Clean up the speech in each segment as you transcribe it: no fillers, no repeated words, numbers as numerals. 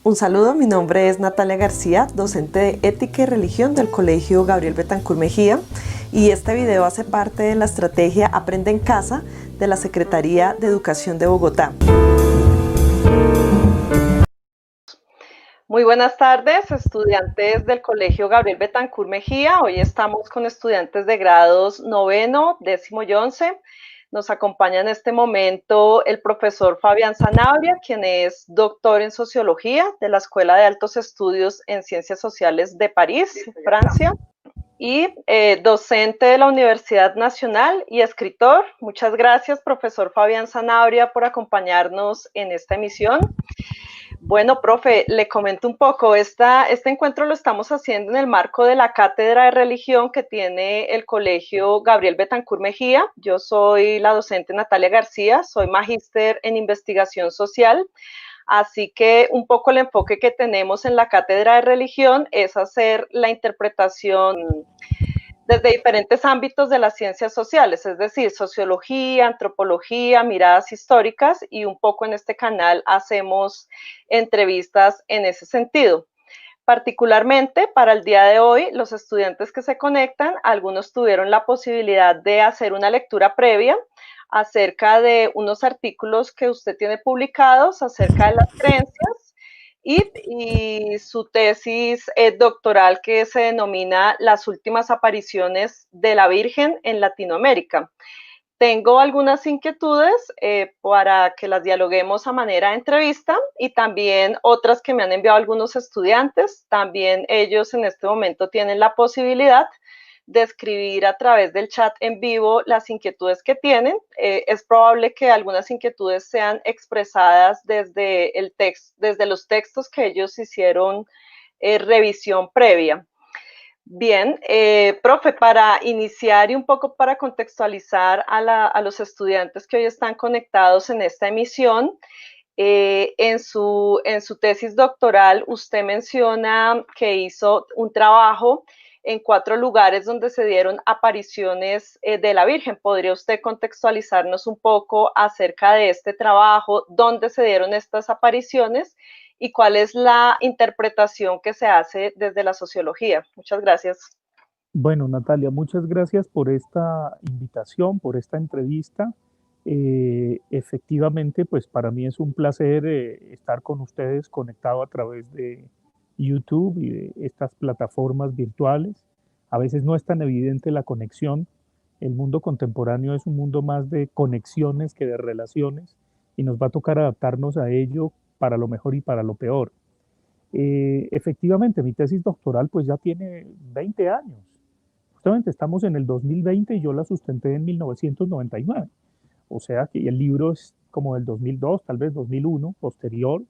Un saludo, mi nombre es Natalia García, docente de Ética y Religión del Colegio Gabriel Betancur Mejía, y este video hace parte de la estrategia Aprende en Casa de la Secretaría de Educación de Bogotá. Muy buenas tardes, estudiantes del Colegio Gabriel Betancur Mejía. Hoy estamos con estudiantes de grados noveno, décimo y 11. Nos acompaña en este momento el profesor Fabián Sanabria, quien es doctor en Sociología de la Escuela de Altos Estudios en Ciencias Sociales de París, Francia, y docente de la Universidad Nacional y escritor. Muchas gracias, profesor Fabián Sanabria, por acompañarnos en esta emisión. Bueno, profe, le comento un poco. Este encuentro lo estamos haciendo en el marco de la cátedra de religión que tiene el Colegio Gabriel Betancur Mejía. Yo soy la docente Natalia García, soy magíster en investigación social. Así que un poco el enfoque que tenemos en la cátedra de religión es hacer la interpretación desde diferentes ámbitos de las ciencias sociales, es decir, sociología, antropología, miradas históricas, y un poco en este canal hacemos entrevistas en ese sentido. Particularmente para el día de hoy, los estudiantes que se conectan, algunos tuvieron la posibilidad de hacer una lectura previa acerca de unos artículos que usted tiene publicados acerca de las creencias y su tesis doctoral que se denomina Las últimas apariciones de la Virgen en Latinoamérica. Tengo algunas inquietudes para que las dialoguemos a manera de entrevista y también otras que me han enviado algunos estudiantes. También ellos en este momento tienen la posibilidad de escribir a través del chat en vivo las inquietudes que tienen. Es probable que algunas inquietudes sean expresadas desde los textos que ellos hicieron revisión previa. Bien, profe, para iniciar y un poco para contextualizar a los estudiantes que hoy están conectados en esta emisión, en su tesis doctoral usted menciona que hizo un trabajo en 4 lugares donde se dieron apariciones de la Virgen. ¿Podría usted contextualizarnos un poco acerca de este trabajo, dónde se dieron estas apariciones y cuál es la interpretación que se hace desde la sociología? Muchas gracias. Bueno, Natalia, muchas gracias por esta invitación, por esta entrevista. Efectivamente, pues para mí es un placer estar con ustedes conectado a través de YouTube y de estas plataformas virtuales. A veces no es tan evidente la conexión. El mundo contemporáneo es un mundo más de conexiones que de relaciones y nos va a tocar adaptarnos a ello para lo mejor y para lo peor. Efectivamente, mi tesis doctoral pues ya tiene 20 años. Justamente estamos en el 2020 y yo la sustenté en 1999. O sea que el libro es como del 2002, tal vez 2001, posterior,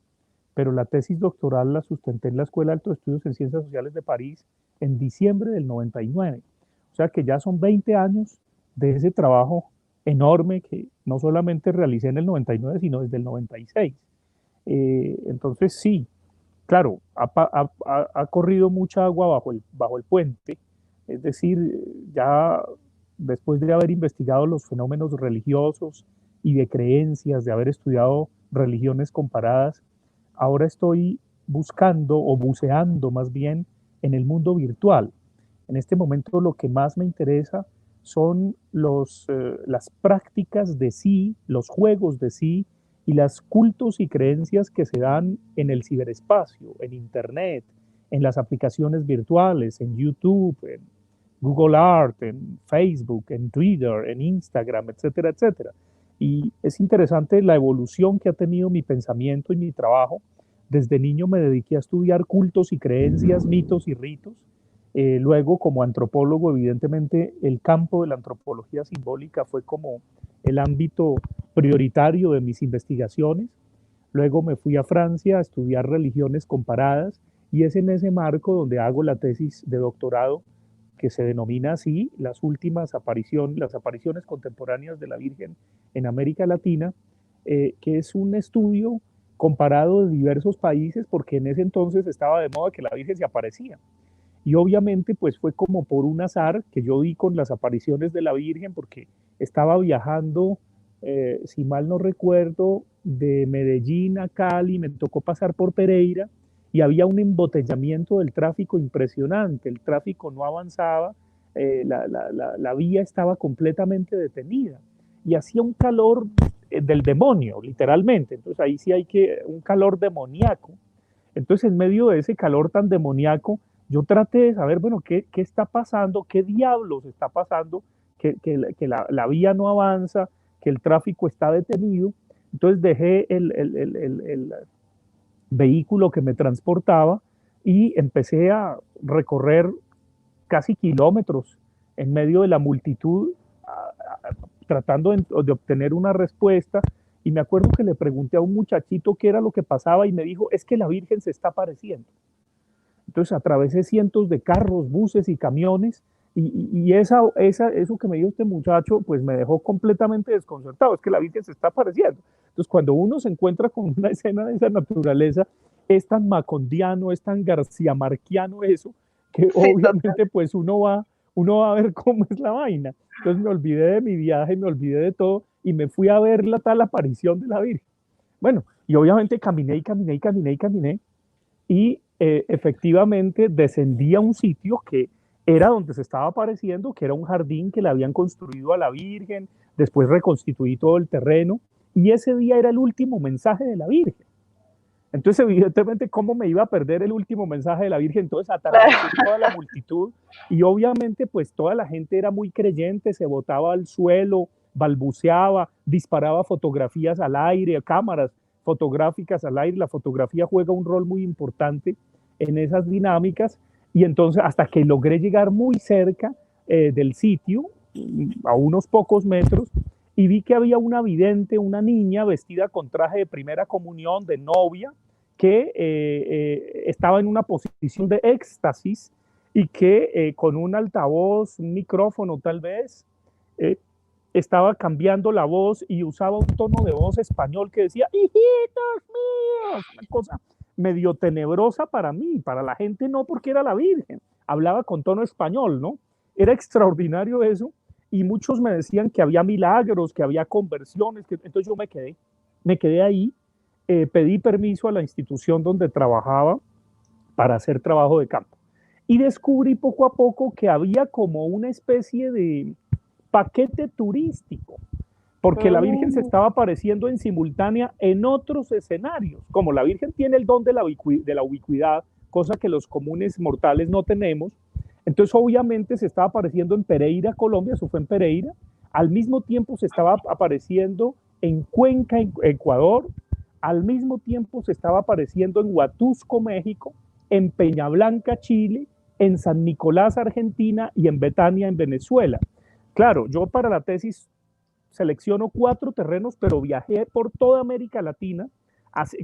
pero la tesis doctoral la sustenté en la Escuela de Altos Estudios en Ciencias Sociales de París en diciembre del 99. O sea que ya son 20 años de ese trabajo enorme que no solamente realicé en el 99, sino desde el 96. Entonces sí, claro, ha corrido mucha agua bajo el puente, es decir, ya después de haber investigado los fenómenos religiosos y de creencias, de haber estudiado religiones comparadas, ahora estoy buscando o buceando más bien en el mundo virtual. En este momento lo que más me interesa son las prácticas de sí, los juegos de sí y las cultos y creencias que se dan en el ciberespacio, en Internet, en las aplicaciones virtuales, en YouTube, en Google Art, en Facebook, en Twitter, en Instagram, etcétera, etcétera. Y es interesante la evolución que ha tenido mi pensamiento y mi trabajo. Desde niño me dediqué a estudiar cultos y creencias, mitos y ritos. Luego, como antropólogo, evidentemente, el campo de la antropología simbólica fue como el ámbito prioritario de mis investigaciones. Luego me fui a Francia a estudiar religiones comparadas y es en ese marco donde hago la tesis de doctorado que se denomina así las apariciones contemporáneas de la Virgen en América Latina, que es un estudio comparado de diversos países porque en ese entonces estaba de moda que la Virgen se aparecía. Y obviamente pues fue como por un azar que yo di con las apariciones de la Virgen porque estaba viajando si mal no recuerdo, de Medellín a Cali, me tocó pasar por Pereira y había un embotellamiento del tráfico impresionante, el tráfico no avanzaba, la vía estaba completamente detenida y hacía un calor del demonio, literalmente. Entonces ahí sí hay que, un calor demoníaco. Entonces en medio de ese calor tan demoníaco, yo traté de saber, bueno, qué está pasando, qué diablos está pasando, que la vía no avanza, que el tráfico está detenido. Entonces dejé el vehículo que me transportaba y empecé a recorrer casi kilómetros en medio de la multitud, tratando de obtener una respuesta. Y me acuerdo que le pregunté a un muchachito qué era lo que pasaba y me dijo, es que la Virgen se está apareciendo. Entonces atravesé cientos de carros, buses y camiones y eso que me dijo este muchacho pues me dejó completamente desconcertado, es que la Virgen se está apareciendo. Entonces cuando uno se encuentra con una escena de esa naturaleza, es tan macondiano, es tan García Marquiano eso, que Sí, obviamente pues uno va a ver cómo es la vaina. Entonces me olvidé de mi viaje, me olvidé de todo y me fui a ver la tal aparición de la Virgen. Bueno, y obviamente caminé y caminé y caminé y caminé y efectivamente descendí a un sitio que era donde se estaba apareciendo, que era un jardín que le habían construido a la Virgen, después reconstituí todo el terreno y ese día era el último mensaje de la Virgen. Entonces, evidentemente, ¿cómo me iba a perder el último mensaje de la Virgen? Entonces, atravesé toda la multitud y obviamente, pues toda la gente era muy creyente, se botaba al suelo, balbuceaba, disparaba fotografías al aire, cámaras fotográficas al aire. La fotografía juega un rol muy importante en esas dinámicas y entonces, hasta que logré llegar muy cerca del sitio, a unos pocos metros, y vi que había una vidente, una niña vestida con traje de primera comunión, de novia, que estaba en una posición de éxtasis y que con un altavoz, un micrófono tal vez, eh, estaba cambiando la voz y usaba un tono de voz español que decía, hijitos míos, una cosa medio tenebrosa para mí, para la gente no, porque era la Virgen, hablaba con tono español, ¿no? Era extraordinario eso y muchos me decían que había milagros, que había conversiones, entonces yo me quedé ahí, pedí permiso a la institución donde trabajaba para hacer trabajo de campo y descubrí poco a poco que había como una especie de paquete turístico, porque la Virgen se estaba apareciendo en simultánea en otros escenarios. Como la Virgen tiene el don de la ubicuidad, cosa que los comunes mortales no tenemos, entonces obviamente se estaba apareciendo en Pereira, Colombia, eso fue en Pereira, al mismo tiempo se estaba apareciendo en Cuenca, en Ecuador, al mismo tiempo se estaba apareciendo en Huatusco, México, en Peñablanca, Chile, en San Nicolás, Argentina y en Betania, en Venezuela. Claro, yo para la tesis selecciono 4 terrenos, pero viajé por toda América Latina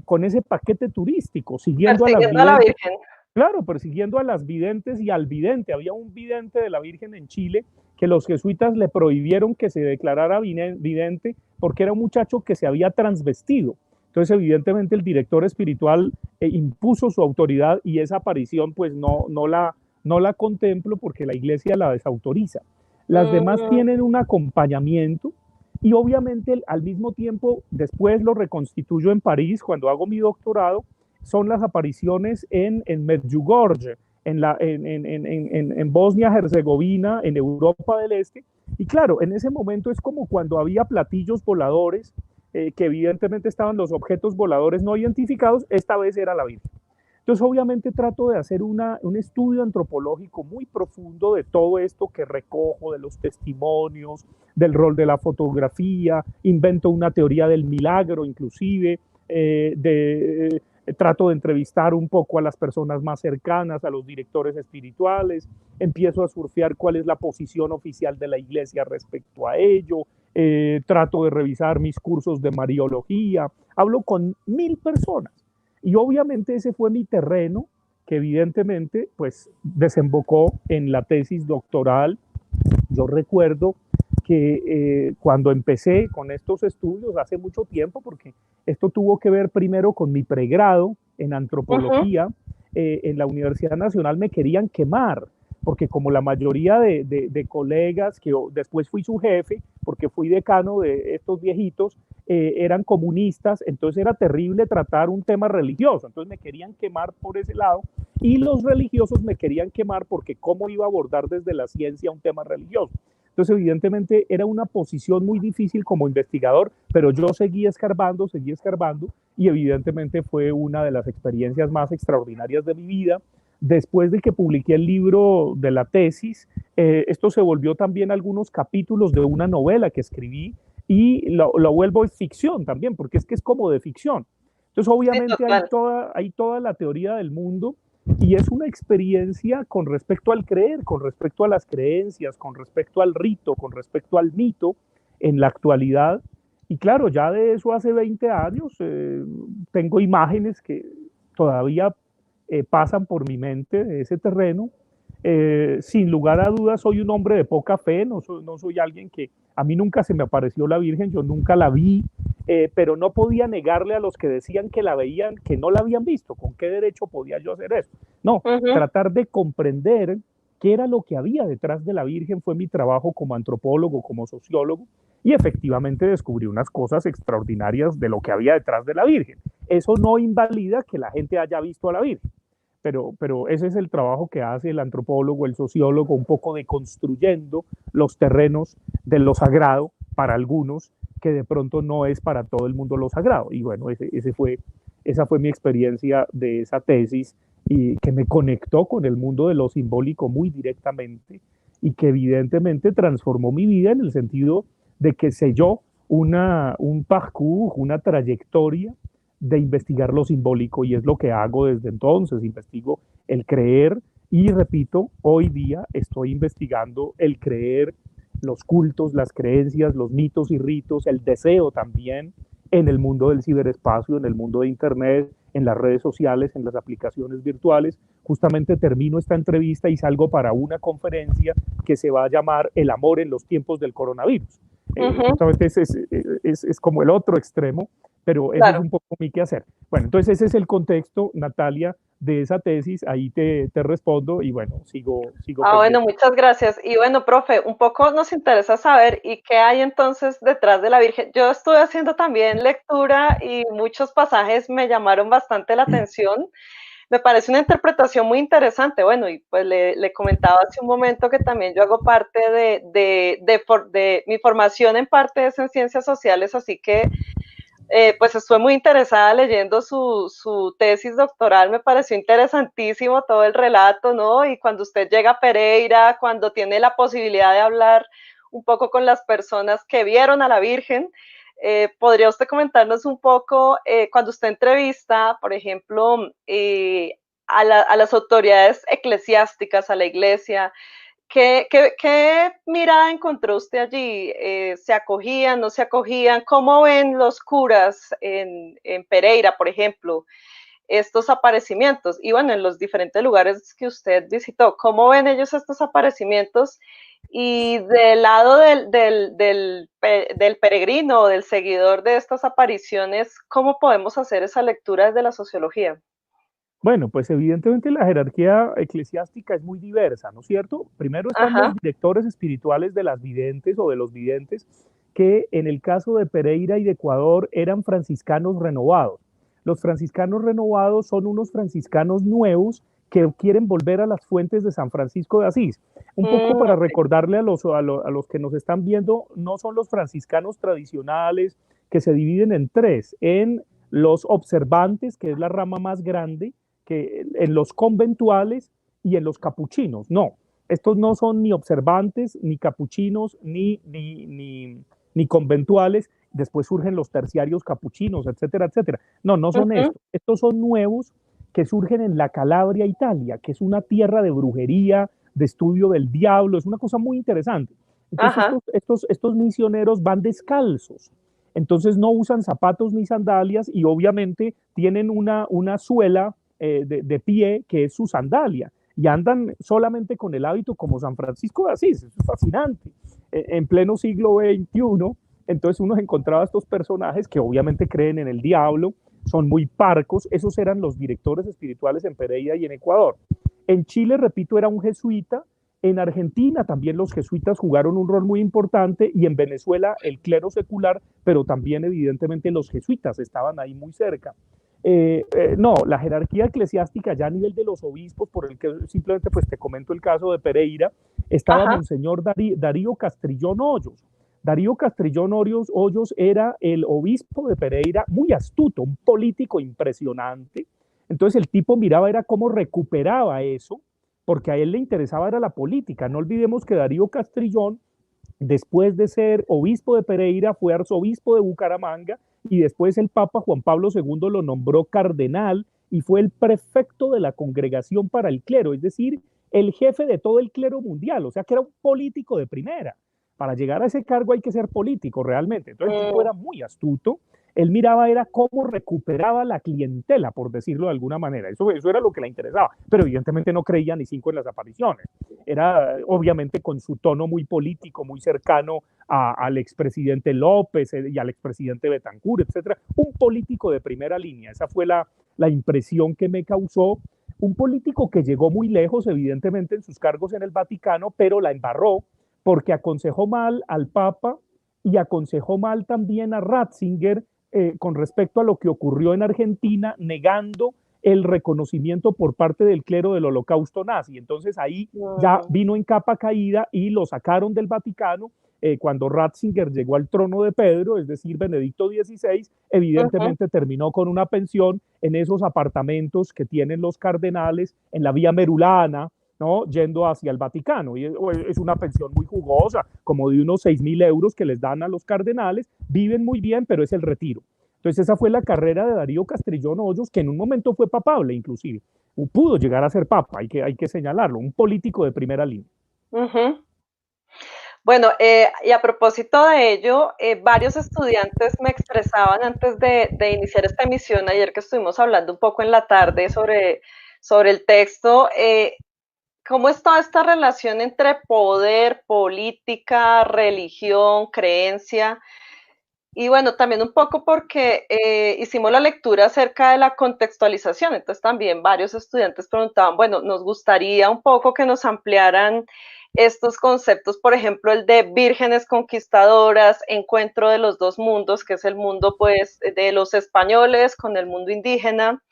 con ese paquete turístico, siguiendo a las persiguiendo a la videntes. Virgen. Claro, persiguiendo a las videntes y al vidente. Había un vidente de la Virgen en Chile que los jesuitas le prohibieron que se declarara vidente porque era un muchacho que se había transvestido. Entonces, evidentemente, el director espiritual impuso su autoridad y esa aparición, pues no la contemplo porque la iglesia la desautoriza. Las demás tienen un acompañamiento y obviamente al mismo tiempo después lo reconstituyo en París cuando hago mi doctorado, son las apariciones en Medjugorje, en Bosnia-Herzegovina, en Europa del Este. Y claro, en ese momento es como cuando había platillos voladores, que evidentemente estaban los objetos voladores no identificados, esta vez era la Virgen. Entonces, obviamente trato de hacer un estudio antropológico muy profundo de todo esto que recojo, de los testimonios, del rol de la fotografía, invento una teoría del milagro inclusive, trato de entrevistar un poco a las personas más cercanas, a los directores espirituales, empiezo a surfear cuál es la posición oficial de la iglesia respecto a ello, trato de revisar mis cursos de mariología, hablo con 1000 personas. Y obviamente ese fue mi terreno que evidentemente pues desembocó en la tesis doctoral. Yo recuerdo que cuando empecé con estos estudios hace mucho tiempo, porque esto tuvo que ver primero con mi pregrado en antropología, en la Universidad Nacional me querían quemar, porque como la mayoría de colegas, que después fui su jefe, porque fui decano de estos viejitos, eran comunistas, entonces era terrible tratar un tema religioso, entonces me querían quemar por ese lado, y los religiosos me querían quemar porque cómo iba a abordar desde la ciencia un tema religioso. Entonces, evidentemente, era una posición muy difícil como investigador, pero yo seguí escarbando, y evidentemente fue una de las experiencias más extraordinarias de mi vida. Después de que publiqué el libro de la tesis, esto se volvió también algunos capítulos de una novela que escribí, y lo vuelvo en ficción también, porque es que es como de ficción. Entonces, Sí, obviamente, total. hay toda la teoría del mundo, y es una experiencia con respecto al creer, con respecto a las creencias, con respecto al rito, con respecto al mito en la actualidad. Y claro, ya de eso hace 20 años tengo imágenes que todavía pasan por mi mente de ese terreno. Sin lugar a dudas, soy un hombre de poca fe, no soy alguien que, a mí nunca se me apareció la Virgen, yo nunca la vi, pero no podía negarle a los que decían que la veían, que no la habían visto. ¿Con qué derecho podía yo hacer eso? No, Ujú. tratar de comprender qué era lo que había detrás de la Virgen fue mi trabajo como antropólogo, como sociólogo, y efectivamente descubrí unas cosas extraordinarias de lo que había detrás de la Virgen. Eso no invalida que la gente haya visto a la Virgen, pero ese es el trabajo que hace el antropólogo, el sociólogo, un poco de construyendo los terrenos de lo sagrado para algunos, que de pronto no es para todo el mundo lo sagrado. Y bueno, esa fue mi experiencia de esa tesis, y que me conectó con el mundo de lo simbólico muy directamente, y que evidentemente transformó mi vida en el sentido de que selló un parcours, una trayectoria de investigar lo simbólico, y es lo que hago desde entonces. Investigo el creer, y repito, hoy día estoy investigando el creer, los cultos, las creencias, los mitos y ritos, el deseo también en el mundo del ciberespacio, en el mundo de Internet, en las redes sociales, en las aplicaciones virtuales. Justamente termino esta entrevista y salgo para una conferencia que se va a llamar El amor en los tiempos del coronavirus. Ujú. Justamente es como el otro extremo, pero ese es Claro. un poco mi quehacer. Bueno, entonces ese es el contexto, Natalia, de esa tesis. Ahí te respondo, y bueno, sigo Ah, bueno, pendiente. muchas gracias. Y bueno, profe, un poco nos interesa saber y qué hay entonces detrás de la Virgen. Yo estuve haciendo también lectura y muchos pasajes me llamaron bastante la atención. Me parece una interpretación muy interesante. Bueno, y pues le comentaba hace un momento que también yo hago parte de mi formación en parte es en ciencias sociales, así que pues estuve muy interesada leyendo su tesis doctoral, me pareció interesantísimo todo el relato, ¿no? Y cuando usted llega a Pereira, cuando tiene la posibilidad de hablar un poco con las personas que vieron a la Virgen, ¿podría usted comentarnos un poco, cuando usted entrevista, por ejemplo, a las autoridades eclesiásticas, a la iglesia, ¿qué mirada encontró usted allí? ¿Se acogían, no se acogían? ¿Cómo ven los curas en Pereira, por ejemplo, estos aparecimientos? Y bueno, en los diferentes lugares que usted visitó, ¿cómo ven ellos estos aparecimientos? Y del lado del peregrino o del seguidor de estas apariciones, ¿cómo podemos hacer esa lectura desde la sociología? Bueno, pues evidentemente la jerarquía eclesiástica es muy diversa, ¿no es cierto? Primero están los Ajá. directores espirituales de las videntes o de los videntes, que en el caso de Pereira y de Ecuador eran franciscanos renovados. Los franciscanos renovados son unos franciscanos nuevos que quieren volver a las fuentes de San Francisco de Asís. Un poco para Ok. recordarle a los que nos están viendo, no son los franciscanos tradicionales, que se dividen en tres: en los observantes, que es la rama más grande, que en los conventuales, y en los capuchinos. No, estos no son ni observantes, ni capuchinos, ni conventuales. Después surgen los terciarios capuchinos, etcétera, etcétera. No, no son Ujú. estos. Estos son nuevos, que surgen en la Calabria, Italia, que es una tierra de brujería, de estudio del diablo. Es una cosa muy interesante. Entonces Ajá. estos misioneros van descalzos. Entonces no usan zapatos ni sandalias, y obviamente tienen una suela de pie, que es su sandalia, y andan solamente con el hábito como San Francisco de Asís. Eso es fascinante. En pleno siglo XXI, entonces uno encontraba estos personajes que obviamente creen en el diablo, son muy parcos. Esos eran los directores espirituales en Pereira y en Ecuador. En Chile, repito, era un jesuita, En Argentina también los jesuitas jugaron un rol muy importante y en Venezuela el clero secular, pero también evidentemente los jesuitas estaban ahí muy cerca. No, la jerarquía eclesiástica ya a nivel de los obispos, por el que simplemente pues te comento el caso de Pereira, estaba Ajá. Monseñor Darío Castrillón Hoyos. Darío Castrillón Hoyos era el obispo de Pereira, muy astuto, un político impresionante. Entonces el tipo miraba era cómo recuperaba eso, porque a él le interesaba era la política. No olvidemos que Darío Castrillón, después de ser obispo de Pereira, fue arzobispo de Bucaramanga y después el Papa Juan Pablo II lo nombró cardenal y fue el prefecto de la congregación para el clero, es decir, el jefe de todo el clero mundial, o sea que era un político de primera. Para llegar a ese cargo hay que ser político realmente. Entonces el tipo Mm, era muy astuto, él miraba era cómo recuperaba la clientela, por decirlo de alguna manera. Eso era lo que le interesaba, pero evidentemente no creía ni cinco en las apariciones. Era obviamente con su tono muy político, muy cercano al expresidente López y al expresidente Betancourt, etcétera. Un político de primera línea. Esa fue la impresión que me causó. Un político que llegó muy lejos, evidentemente, en sus cargos en el Vaticano, pero la embarró porque aconsejó mal al Papa y aconsejó mal también a Ratzinger con respecto a lo que ocurrió en Argentina, negando el reconocimiento por parte del clero del holocausto nazi. Entonces ahí ya mm, vino en capa caída y lo sacaron del Vaticano. Cuando Ratzinger llegó al trono de Pedro, es decir, Benedicto XVI, ujú. evidentemente terminó con una pensión en esos apartamentos que tienen los cardenales en la vía Merulana, ¿no? Yendo hacia el Vaticano. Y es una pensión muy jugosa, como de unos 6.000 euros que les dan a los cardenales. Viven muy bien, pero es el retiro. Entonces esa fue la carrera de Darío Castrillón Hoyos, que en un momento fue papable inclusive. Pudo llegar a ser papa, hay que señalarlo, un político de primera línea. Ujú. Bueno, y a propósito de ello, varios estudiantes me expresaban antes de iniciar esta emisión, ayer que estuvimos hablando un poco en la tarde sobre el texto, cómo es toda esta relación entre poder, política, religión, creencia. Y bueno, también un poco porque hicimos la lectura acerca de la contextualización, entonces también varios estudiantes preguntaban, bueno, nos gustaría un poco que nos ampliaran estos conceptos, por ejemplo, el de vírgenes conquistadoras, encuentro de los dos mundos, que es el mundo pues de los españoles con el mundo indígena.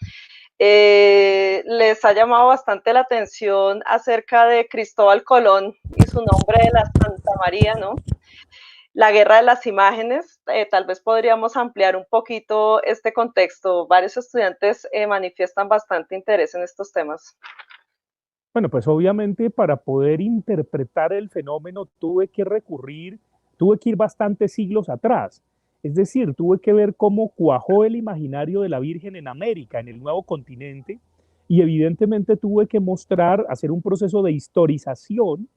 Les ha llamado bastante la atención acerca de Cristóbal Colón y su nombre de la Santa María, ¿no? La guerra de las imágenes, tal vez podríamos ampliar un poquito este contexto. Varios estudiantes manifiestan bastante interés en estos temas. Bueno, pues obviamente para poder interpretar el fenómeno tuve que ir bastantes siglos atrás. Es decir, tuve que ver cómo cuajó el imaginario de la Virgen en América, en el nuevo continente, y evidentemente tuve que mostrar, hacer un proceso de historización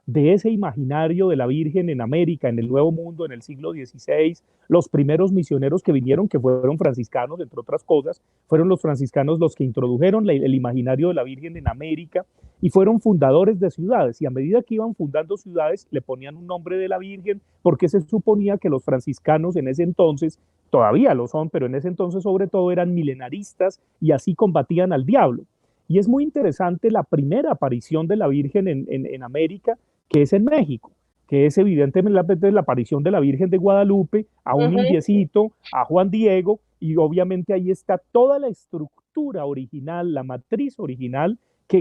de ese imaginario de la Virgen en América, en el Nuevo Mundo, en el siglo XVI. Los primeros misioneros que vinieron, que fueron franciscanos, entre otras cosas, fueron los franciscanos los que introdujeron el imaginario de la Virgen en América y fueron fundadores de ciudades. Y a medida que iban fundando ciudades, le ponían un nombre de la Virgen, porque se suponía que los franciscanos en ese entonces, todavía lo son, pero en ese entonces sobre todo eran milenaristas y así combatían al diablo. Y es muy interesante la primera aparición de la Virgen en América, que es en México, que es evidentemente la aparición de la Virgen de Guadalupe a un Uh -huh. indiecito, a Juan Diego, y obviamente ahí está toda la estructura original, la matriz original,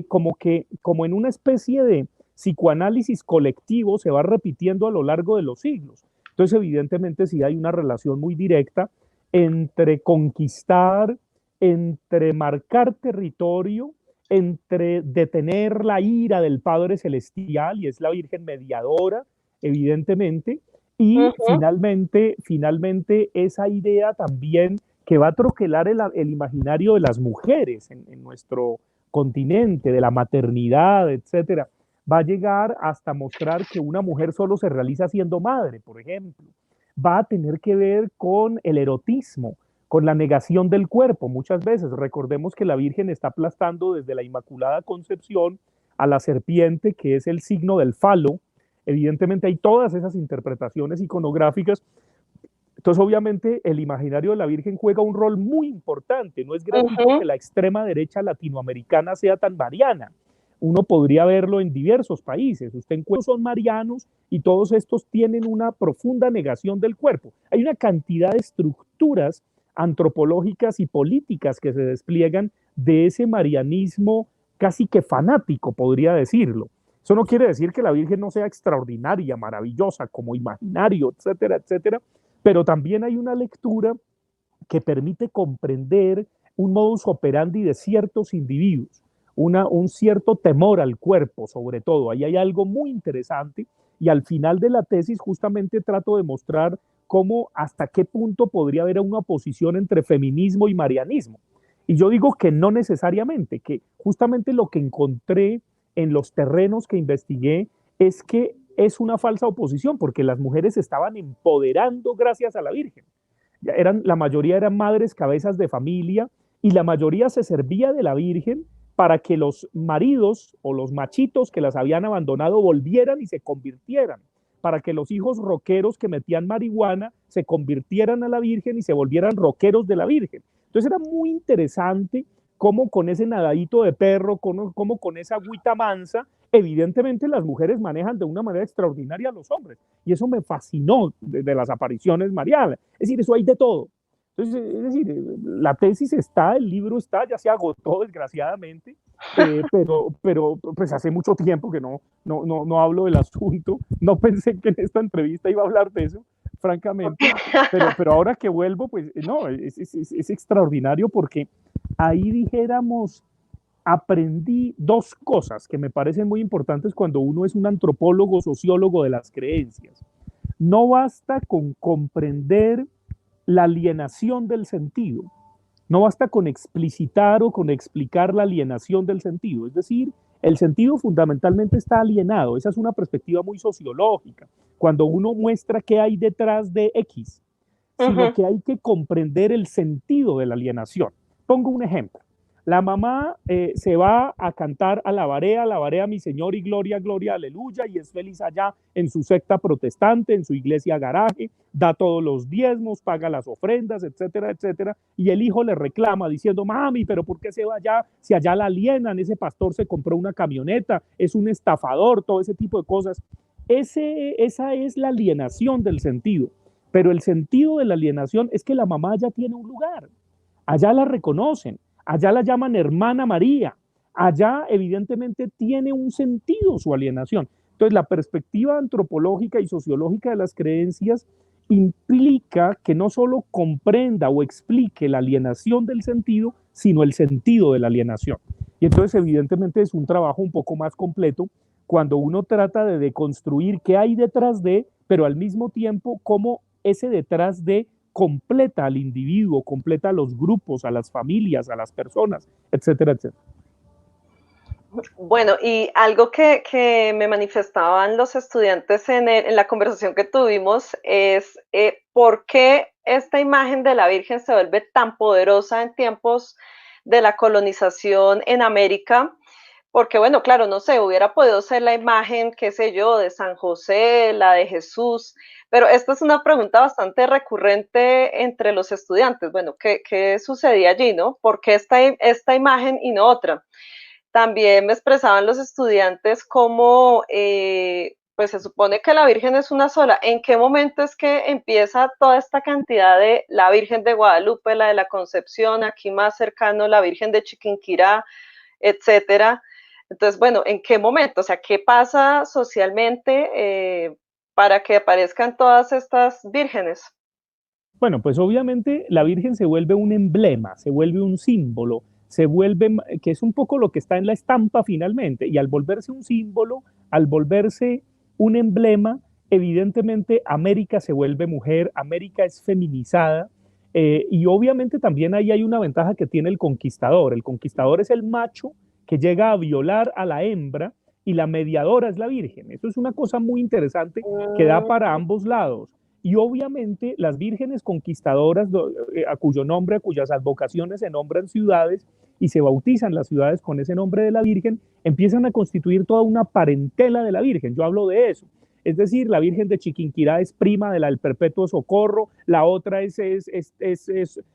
como en una especie de psicoanálisis colectivo se va repitiendo a lo largo de los siglos. Entonces, evidentemente, sí hay una relación muy directa entre conquistar, entre marcar territorio, entre detener la ira del Padre Celestial, y es la Virgen mediadora, evidentemente, Uh y -huh. finalmente esa idea también que va a troquelar el imaginario de las mujeres en nuestro continente, de la maternidad, etcétera, va a llegar hasta mostrar que una mujer solo se realiza siendo madre, por ejemplo. Va a tener que ver con el erotismo, con la negación del cuerpo. Muchas veces recordemos que la Virgen está aplastando desde la Inmaculada Concepción a la serpiente, que es el signo del falo. Evidentemente hay todas esas interpretaciones iconográficas. Entonces, obviamente, el imaginario de la Virgen juega un rol muy importante. No es Uh gratuito que -huh. la extrema derecha latinoamericana sea tan mariana. uno podría verlo en diversos países. Usted encuentra son marianos y todos estos tienen una profunda negación del cuerpo. Hay una cantidad de estructuras antropológicas y políticas que se despliegan de ese marianismo casi que fanático, podría decirlo. Eso no quiere decir que la Virgen no sea extraordinaria, maravillosa, como imaginario, etcétera, etcétera, pero también hay una lectura que permite comprender un modus operandi de ciertos individuos, un cierto temor al cuerpo, sobre todo. Ahí hay algo muy interesante y al final de la tesis justamente trato de mostrar cómo hasta qué punto podría haber una oposición entre feminismo y marianismo. Y yo digo que no necesariamente, que justamente lo que encontré en los terrenos que investigué es que es una falsa oposición, porque las mujeres se estaban empoderando gracias a la Virgen. La mayoría eran madres cabezas de familia y la mayoría se servía de la Virgen para que los maridos o los machitos que las habían abandonado volvieran y se convirtieran, para que los hijos rockeros que metían marihuana se convirtieran a la Virgen y se volvieran rockeros de la Virgen. Entonces era muy interesante cómo con ese nadadito de perro, cómo con esa agüita mansa, evidentemente las mujeres manejan de una manera extraordinaria a los hombres. Y eso me fascinó de las apariciones marianas. Es decir, eso hay de todo. Entonces, es decir, la tesis está, el libro está, ya se agotó desgraciadamente, pero pues hace mucho tiempo que no hablo del asunto. No pensé que en esta entrevista iba a hablar de eso, francamente, pero ahora que vuelvo, pues no, es extraordinario porque ahí dijéramos, aprendí dos cosas que me parecen muy importantes cuando uno es un antropólogo, sociólogo de las creencias. No basta con comprender la alienación del sentido, no basta con explicitar o con explicar la alienación del sentido, es decir, el sentido fundamentalmente está alienado, esa es una perspectiva muy sociológica, cuando uno muestra qué hay detrás de X, sino que hay que comprender el sentido de la alienación. Pongo un ejemplo. La mamá se va a cantar alabaré a mi Señor y gloria, gloria, aleluya, y es feliz allá en su secta protestante, en su iglesia garaje, da todos los diezmos, paga las ofrendas, etcétera, etcétera, y el hijo le reclama diciendo, mami, pero ¿por qué se va allá? Si allá la alienan, ese pastor se compró una camioneta, es un estafador, todo ese tipo de cosas. Esa es la alienación del sentido, pero el sentido de la alienación es que la mamá ya tiene un lugar, allá la reconocen, allá la llaman hermana María, allá evidentemente tiene un sentido su alienación. Entonces la perspectiva antropológica y sociológica de las creencias implica que no solo comprenda o explique la alienación del sentido, sino el sentido de la alienación. Y entonces evidentemente es un trabajo un poco más completo cuando uno trata de deconstruir qué hay detrás de, pero al mismo tiempo cómo ese detrás de completa al individuo, completa a los grupos, a las familias, a las personas, etcétera, etcétera. Bueno, y algo que me manifestaban los estudiantes en la conversación que tuvimos es por qué esta imagen de la Virgen se vuelve tan poderosa en tiempos de la colonización en América, porque bueno, claro, no sé, hubiera podido ser la imagen, qué sé yo, de San José, la de Jesús, pero esta es una pregunta bastante recurrente entre los estudiantes. Bueno, ¿qué sucedía allí, no? ¿Por qué esta imagen y no otra? También me expresaban los estudiantes cómo, pues se supone que la Virgen es una sola. ¿En qué momento es que empieza toda esta cantidad de la Virgen de Guadalupe, la de la Concepción, aquí más cercano la Virgen de Chiquinquirá, etcétera? Entonces, bueno, ¿en qué momento? O sea, ¿qué pasa socialmente para que aparezcan todas estas vírgenes? Bueno, pues obviamente la Virgen se vuelve un emblema, se vuelve un símbolo, se vuelve, que es un poco lo que está en la estampa finalmente, y al volverse un símbolo, al volverse un emblema, evidentemente América se vuelve mujer, América es feminizada, y obviamente también ahí hay una ventaja que tiene el conquistador es el macho que llega a violar a la hembra y la mediadora es la Virgen. Eso es una cosa muy interesante que da para ambos lados. Y obviamente las vírgenes conquistadoras, a cuyo nombre, a cuyas advocaciones se nombran ciudades y se bautizan las ciudades con ese nombre de la Virgen, empiezan a constituir toda una parentela de la Virgen. Yo hablo de eso. Es decir, la Virgen de Chiquinquirá es prima de la del Perpetuo Socorro, la otra es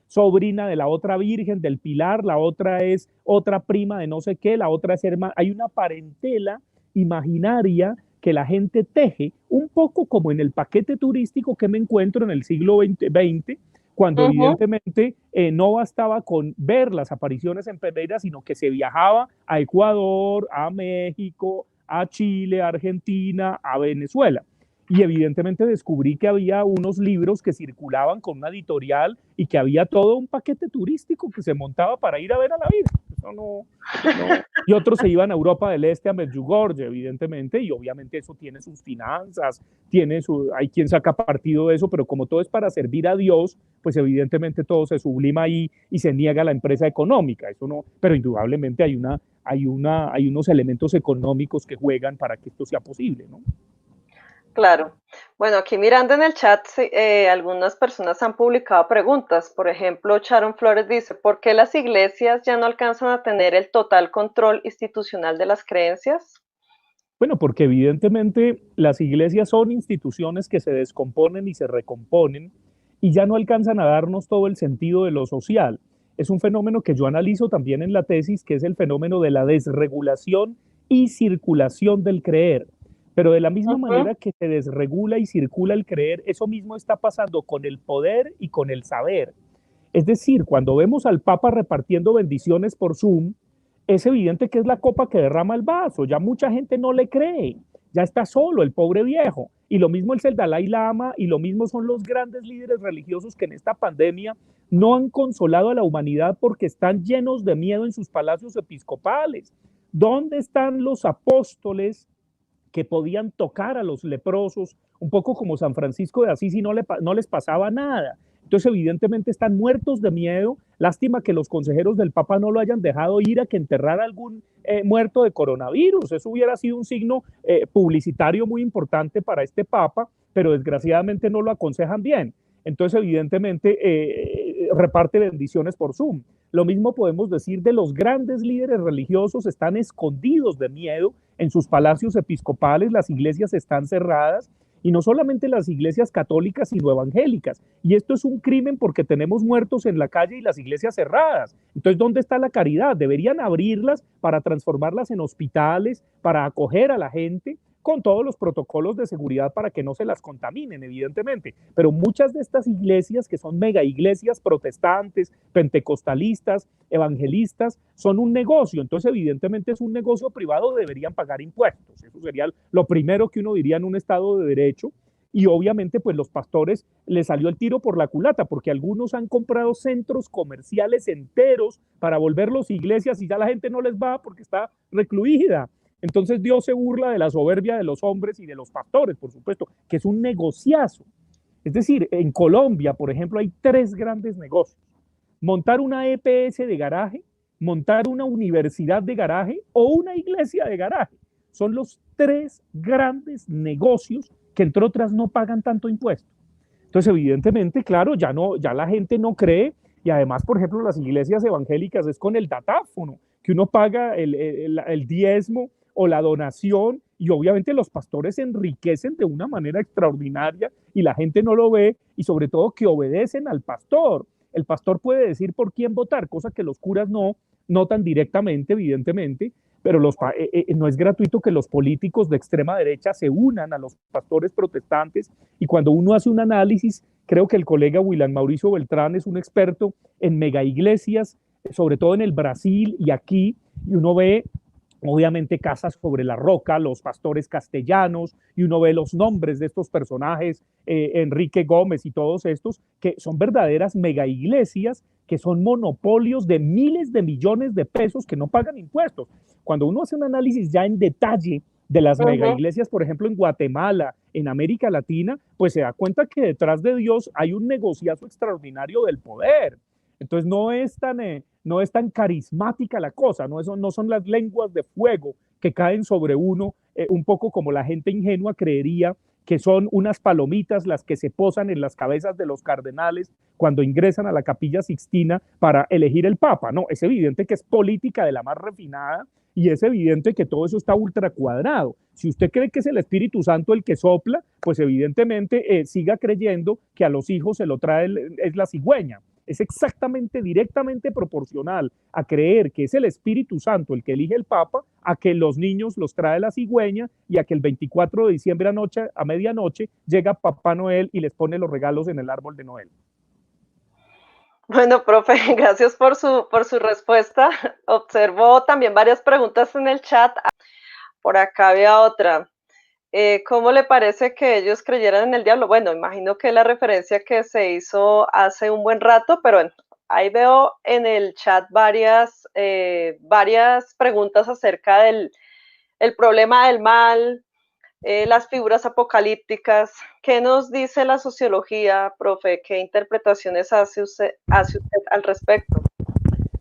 sobrina de la otra Virgen del Pilar, la otra es otra prima de no sé qué, la otra es hermana. Hay una parentela imaginaria que la gente teje, un poco como en el paquete turístico que me encuentro en el siglo XX, cuando evidentemente no bastaba con ver las apariciones en Pereira, sino que se viajaba a Ecuador, a México, a Chile, a Argentina, a Venezuela. Y evidentemente descubrí que había unos libros que circulaban con una editorial y que había todo un paquete turístico que se montaba para ir a ver a la Virgen. Eso no. Y otros se iban a Europa del Este, a Medjugorje, evidentemente, y obviamente eso tiene sus finanzas, hay quien saca partido de eso, pero como todo es para servir a Dios, pues evidentemente todo se sublima ahí y se niega a la empresa económica. Eso no, pero indudablemente hay unos elementos económicos que juegan para que esto sea posible, ¿no? Claro. Bueno, aquí mirando en el chat, algunas personas han publicado preguntas. Por ejemplo, Sharon Flores dice, ¿por qué las iglesias ya no alcanzan a tener el total control institucional de las creencias? Bueno, porque evidentemente las iglesias son instituciones que se descomponen y se recomponen y ya no alcanzan a darnos todo el sentido de lo social. Es un fenómeno que yo analizo también en la tesis, que es el fenómeno de la desregulación y circulación del creer. Pero de la misma manera que se desregula y circula el creer, eso mismo está pasando con el poder y con el saber. Es decir, cuando vemos al Papa repartiendo bendiciones por Zoom, es evidente que es la copa que derrama el vaso. Ya mucha gente no le cree. Ya está solo el pobre viejo. Y lo mismo es el Dalai Lama y lo mismo son los grandes líderes religiosos que en esta pandemia no han consolado a la humanidad porque están llenos de miedo en sus palacios episcopales. ¿Dónde están los apóstoles que podían tocar a los leprosos, un poco como San Francisco de Asís, y no les pasaba nada? Entonces, evidentemente están muertos de miedo. Lástima que los consejeros del Papa no lo hayan dejado ir a que enterrara algún muerto de coronavirus. Eso hubiera sido un signo publicitario muy importante para este Papa, pero desgraciadamente no lo aconsejan bien. Entonces, evidentemente, reparte bendiciones por Zoom. Lo mismo podemos decir de los grandes líderes religiosos, están escondidos de miedo en sus palacios episcopales, las iglesias están cerradas, y no solamente las iglesias católicas, sino evangélicas. Y esto es un crimen porque tenemos muertos en la calle y las iglesias cerradas. Entonces, ¿dónde está la caridad? Deberían abrirlas para transformarlas en hospitales, para acoger a la gente, con todos los protocolos de seguridad para que no se las contaminen, evidentemente. Pero muchas de estas iglesias, que son mega iglesias protestantes, pentecostalistas, evangelistas, son un negocio. Entonces, evidentemente es un negocio privado, deberían pagar impuestos. Eso sería lo primero que uno diría en un Estado de Derecho. Y obviamente, pues los pastores les salió el tiro por la culata, porque algunos han comprado centros comerciales enteros para volverlos iglesias y ya la gente no les va porque está recluida. Entonces Dios se burla de la soberbia de los hombres y de los pastores, por supuesto, que es un negociazo. Es decir, en Colombia, por ejemplo, hay 3 grandes negocios. Montar una EPS de garaje, montar una universidad de garaje o una iglesia de garaje. Son los 3 grandes negocios que, entre otras, no pagan tanto impuesto. Entonces, evidentemente, claro, ya la gente no cree, y además, por ejemplo, las iglesias evangélicas es con el datáfono, que uno paga el diezmo o la donación, y obviamente los pastores se enriquecen de una manera extraordinaria y la gente no lo ve, y sobre todo que obedecen al pastor. El pastor puede decir por quién votar, cosa que los curas no tan directamente, evidentemente, pero no es gratuito que los políticos de extrema derecha se unan a los pastores protestantes, y cuando uno hace un análisis, creo que el colega William Mauricio Beltrán es un experto en mega iglesias, sobre todo en el Brasil y aquí, y uno ve obviamente Casas sobre la Roca, los pastores castellanos, y uno ve los nombres de estos personajes, Enrique Gómez y todos estos, que son verdaderas mega iglesias, que son monopolios de miles de millones de pesos que no pagan impuestos. Cuando uno hace un análisis ya en detalle de las mega iglesias, por ejemplo, en Guatemala, en América Latina, pues se da cuenta que detrás de Dios hay un negociazo extraordinario del poder. Entonces no es tan carismática la cosa, no son las lenguas de fuego que caen sobre uno, un poco como la gente ingenua creería que son unas palomitas las que se posan en las cabezas de los cardenales cuando ingresan a la Capilla Sixtina para elegir el Papa. No, es evidente que es política de la más refinada y es evidente que todo eso está ultra cuadrado. Si usted cree que es el Espíritu Santo el que sopla, pues evidentemente siga creyendo que a los hijos se lo trae es la cigüeña. Es exactamente, directamente proporcional a creer que es el Espíritu Santo el que elige el Papa, a que los niños los trae la cigüeña y a que el 24 de diciembre a medianoche llega Papá Noel y les pone los regalos en el árbol de Noel. Bueno, profe, gracias por su respuesta. Observo también varias preguntas en el chat. Por acá había otra. ¿Cómo le parece que ellos creyeran en el diablo? Bueno, imagino que la referencia que se hizo hace un buen rato, pero bueno, ahí veo en el chat varias preguntas acerca del el problema del mal, las figuras apocalípticas. ¿Qué nos dice la sociología, profe? ¿Qué interpretaciones hace usted al respecto?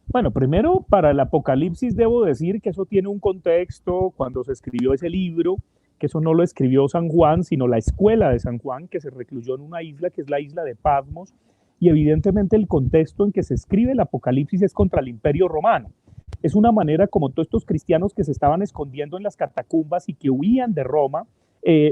Bueno, primero, para el Apocalipsis debo decir que eso tiene un contexto cuando se escribió ese libro, que eso no lo escribió San Juan, sino la escuela de San Juan, que se recluyó en una isla, que es la isla de Patmos, y evidentemente el contexto en que se escribe el Apocalipsis es contra el Imperio Romano. Es una manera como todos estos cristianos que se estaban escondiendo en las catacumbas y que huían de Roma,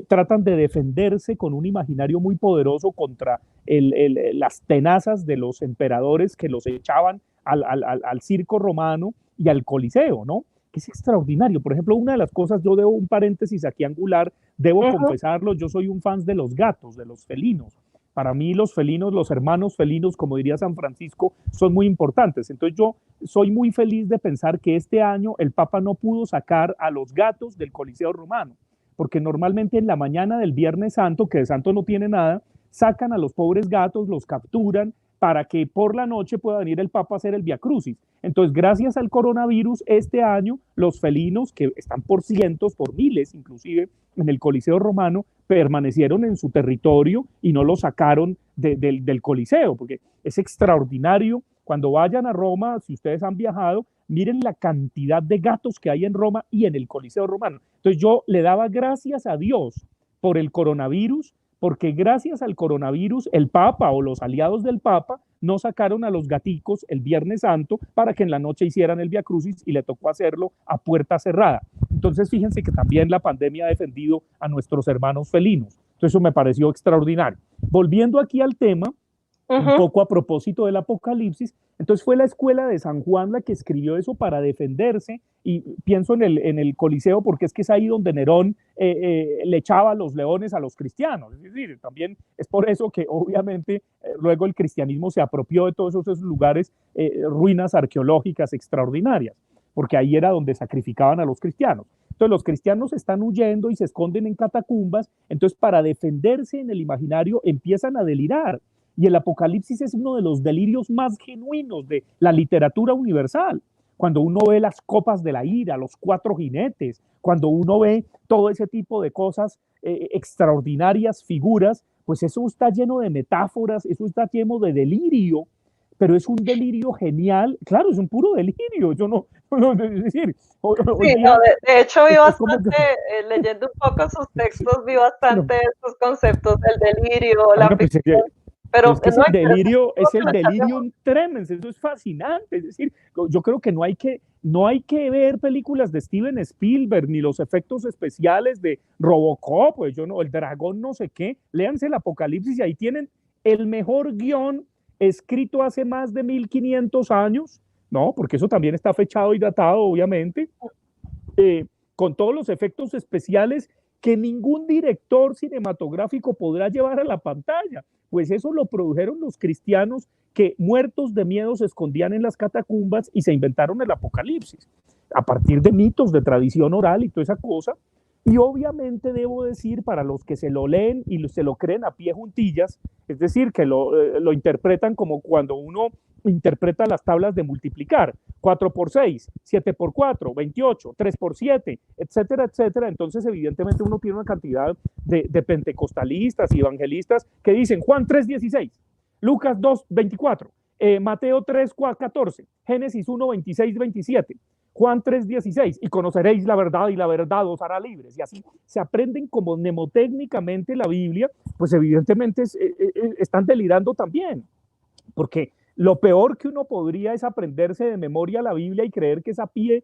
tratan de defenderse con un imaginario muy poderoso contra las tenazas de los emperadores que los echaban al circo romano y al Coliseo, ¿no? Que es extraordinario. Por ejemplo, una de las cosas, yo debo un paréntesis aquí angular, debo confesarlo, yo soy un fan de los gatos, de los felinos. Para mí los felinos, los hermanos felinos, como diría San Francisco, son muy importantes. Entonces yo soy muy feliz de pensar que este año el Papa no pudo sacar a los gatos del Coliseo romano, porque normalmente en la mañana del Viernes Santo, que de santo no tiene nada, sacan a los pobres gatos, los capturan, para que por la noche pueda venir el Papa a hacer el Via Crucis. Entonces, gracias al coronavirus, este año los felinos, que están por cientos, por miles inclusive, en el Coliseo romano, permanecieron en su territorio y no los sacaron del Coliseo, porque es extraordinario. Cuando vayan a Roma, si ustedes han viajado, miren la cantidad de gatos que hay en Roma y en el Coliseo romano. Entonces yo le daba gracias a Dios por el coronavirus, porque gracias al coronavirus el Papa o los aliados del Papa no sacaron a los gaticos el Viernes Santo para que en la noche hicieran el Via Crucis y le tocó hacerlo a puerta cerrada. Entonces fíjense que también la pandemia ha defendido a nuestros hermanos felinos. Entonces eso me pareció extraordinario. Volviendo aquí al tema, un poco a propósito del Apocalipsis, entonces fue la escuela de San Juan la que escribió eso para defenderse, y pienso en el Coliseo porque es que es ahí donde Nerón le echaba los leones a los cristianos. Es decir, también es por eso que obviamente luego el cristianismo se apropió de todos esos lugares, ruinas arqueológicas extraordinarias, porque ahí era donde sacrificaban a los cristianos. Entonces los cristianos están huyendo y se esconden en catacumbas, entonces para defenderse en el imaginario empiezan a delirar. Y el Apocalipsis es uno de los delirios más genuinos de la literatura universal. Cuando uno ve las copas de la ira, los cuatro jinetes, cuando uno ve todo ese tipo de cosas, extraordinarias figuras, pues eso está lleno de metáforas, eso está lleno de delirio, pero es un delirio genial. Claro, es un puro delirio. Yo no es decir, sí, no, de hecho vi bastante, leyendo un poco sus textos, vi bastante estos conceptos del delirio, la ficción. Pero es que no, es el delirium tremens, eso es fascinante. Es decir, yo creo que no hay que ver películas de Steven Spielberg ni los efectos especiales de Robocop, pues yo no, el dragón no sé qué. Léanse el Apocalipsis y ahí tienen el mejor guión escrito hace más de 1500 años, ¿no? Porque eso también está fechado y datado, obviamente, con todos los efectos especiales que ningún director cinematográfico podrá llevar a la pantalla. Pues eso lo produjeron los cristianos que muertos de miedo se escondían en las catacumbas y se inventaron el Apocalipsis a partir de mitos, de tradición oral y toda esa cosa. Y obviamente debo decir, para los que se lo leen y se lo creen a pie juntillas, es decir, que lo interpretan como cuando uno interpreta las tablas de multiplicar, 4 por 6, 7 por 4, 28, 3 por 7, etcétera, etcétera. Entonces, evidentemente, uno tiene una cantidad de pentecostalistas y evangelistas que dicen Juan 3:16, Lucas 2:24, Mateo 3:14, Génesis 1:26, 27, Juan 3:16, y conoceréis la verdad y la verdad os hará libres. Y así se aprenden como mnemotécnicamente la Biblia, pues evidentemente están delirando también, porque lo peor que uno podría es aprenderse de memoria la Biblia y creer que es a pie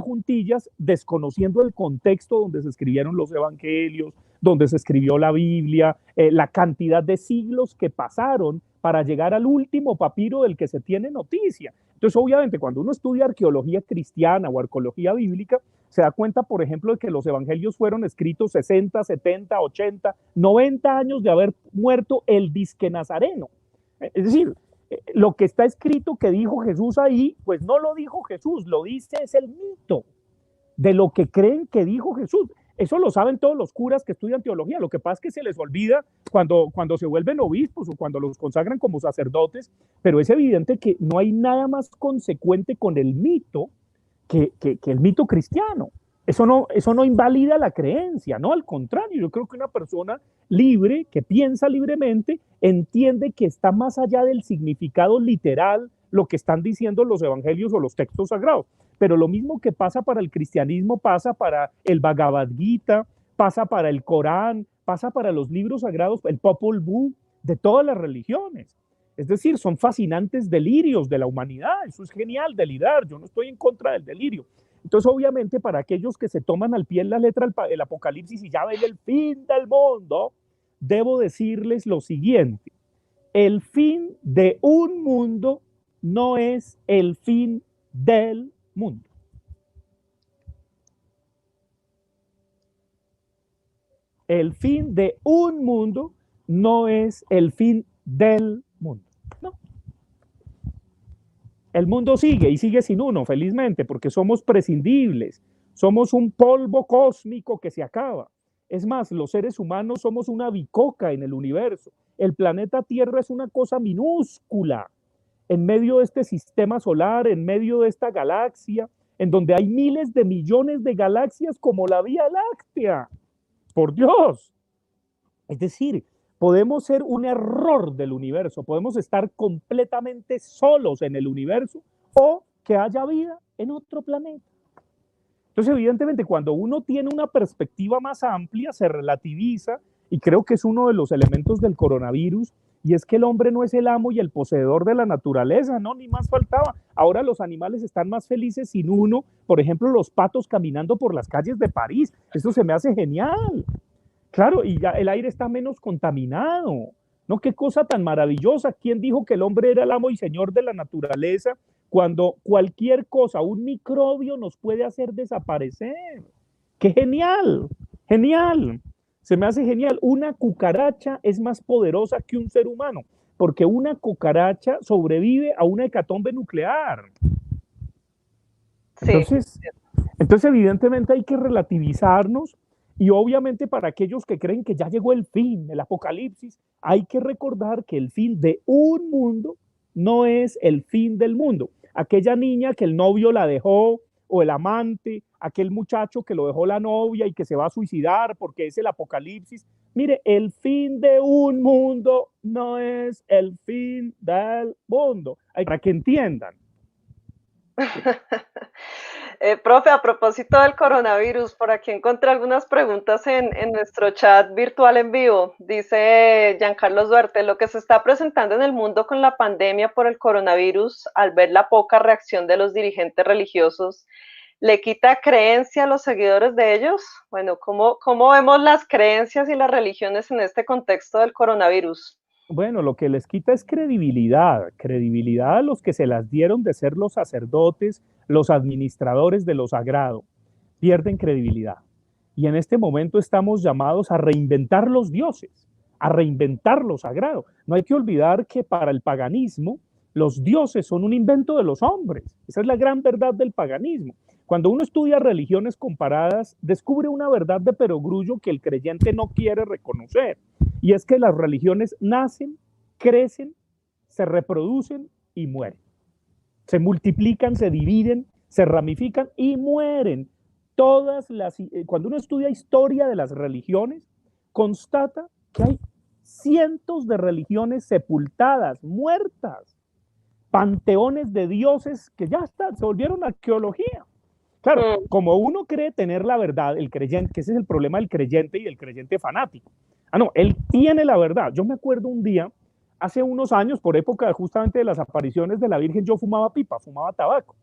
juntillas, desconociendo el contexto donde se escribieron los evangelios, donde se escribió la Biblia, la cantidad de siglos que pasaron para llegar al último papiro del que se tiene noticia. Entonces, obviamente, cuando uno estudia arqueología cristiana o arqueología bíblica, se da cuenta, por ejemplo, de que los evangelios fueron escritos 60, 70, 80, 90 años de haber muerto el disque nazareno. Es decir, lo que está escrito que dijo Jesús ahí, pues no lo dijo Jesús, lo dice es el mito de lo que creen que dijo Jesús. Eso lo saben todos los curas que estudian teología. Lo que pasa es que se les olvida cuando se vuelven obispos o cuando los consagran como sacerdotes, pero es evidente que no hay nada más consecuente con el mito que el mito cristiano. Eso no invalida la creencia, no, al contrario, yo creo que una persona libre, que piensa libremente, entiende que está más allá del significado literal lo que están diciendo los evangelios o los textos sagrados. Pero lo mismo que pasa para el cristianismo pasa para el Bhagavad Gita, pasa para el Corán, pasa para los libros sagrados, el Popol Vuh, de todas las religiones. Es decir, son fascinantes delirios de la humanidad. Eso es genial, delirar. Yo no estoy en contra del delirio. Entonces, obviamente, para aquellos que se toman al pie en la letra el Apocalipsis y ya ven el fin del mundo, debo decirles lo siguiente. El fin de un mundo no es el fin del mundo. El fin de un mundo no es el fin del mundo. No. El mundo sigue y sigue sin uno, felizmente, porque somos prescindibles. Somos un polvo cósmico que se acaba. Es más, los seres humanos somos una bicoca en el universo. El planeta Tierra es una cosa minúscula en medio de este sistema solar, en medio de esta galaxia, en donde hay miles de millones de galaxias como la Vía Láctea. Por Dios. Es decir, podemos ser un error del universo, podemos estar completamente solos en el universo o que haya vida en otro planeta. Entonces, evidentemente, cuando uno tiene una perspectiva más amplia, se relativiza, y creo que es uno de los elementos del coronavirus, y es que el hombre no es el amo y el poseedor de la naturaleza, no, ni más faltaba. Ahora los animales están más felices sin uno, por ejemplo, los patos caminando por las calles de París, eso se me hace genial. Claro, y ya el aire está menos contaminado, ¿no? Qué cosa tan maravillosa. ¿Quién dijo que el hombre era el amo y señor de la naturaleza cuando cualquier cosa, un microbio nos puede hacer desaparecer? ¡Qué genial! ¡Genial! Se me hace genial. Una cucaracha es más poderosa que un ser humano, porque una cucaracha sobrevive a una hecatombe nuclear. Entonces, entonces evidentemente hay que relativizarnos. Y obviamente para aquellos que creen que ya llegó el fin, el apocalipsis, hay que recordar que el fin de un mundo no es el fin del mundo. Aquella niña que el novio la dejó, o el amante, aquel muchacho que lo dejó la novia y que se va a suicidar porque es el apocalipsis. Mire, el fin de un mundo no es el fin del mundo. Para que entiendan. Profe, a propósito del coronavirus, por aquí encontré algunas preguntas en nuestro chat virtual en vivo. Dice Giancarlos Duarte, lo que se está presentando en el mundo con la pandemia por el coronavirus, al ver la poca reacción de los dirigentes religiosos, ¿le quita creencia a los seguidores de ellos? Bueno, ¿cómo vemos las creencias y las religiones en este contexto del coronavirus? Bueno, lo que les quita es credibilidad a los que se las dieron de ser los sacerdotes, los administradores de lo sagrado. Pierden credibilidad. Y en este momento estamos llamados a reinventar los dioses, a reinventar lo sagrado. No hay que olvidar que para el paganismo los dioses son un invento de los hombres. Esa es la gran verdad del paganismo. Cuando uno estudia religiones comparadas, descubre una verdad de perogrullo que el creyente no quiere reconocer. Y es que las religiones nacen, crecen, se reproducen y mueren. Se multiplican, se dividen, se ramifican y mueren. Cuando uno estudia historia de las religiones, constata que hay cientos de religiones sepultadas, muertas, panteones de dioses que ya están, se volvieron arqueología. Claro, como uno cree tener la verdad, el creyente, que ese es el problema del creyente y del creyente fanático. Ah, no, él tiene la verdad. Yo me acuerdo un día, hace unos años, por época justamente de las apariciones de la Virgen, yo fumaba pipa, fumaba tabaco.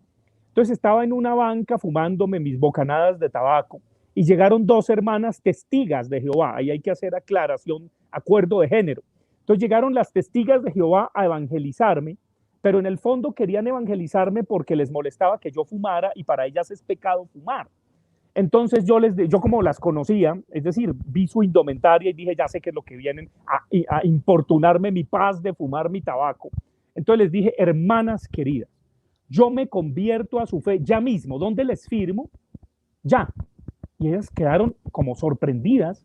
Entonces estaba en una banca fumándome mis bocanadas de tabaco y llegaron dos hermanas testigas de Jehová. Ahí hay que hacer aclaración, acuerdo de género. Entonces llegaron las testigas de Jehová a evangelizarme, pero en el fondo querían evangelizarme porque les molestaba que yo fumara y para ellas es pecado fumar. Entonces yo como las conocía, es decir, vi su indumentaria y dije, ya sé que es lo que vienen a importunarme mi paz de fumar mi tabaco. Entonces les dije, hermanas queridas, yo me convierto a su fe ya mismo. ¿Dónde les firmo? Ya. Y ellas quedaron como sorprendidas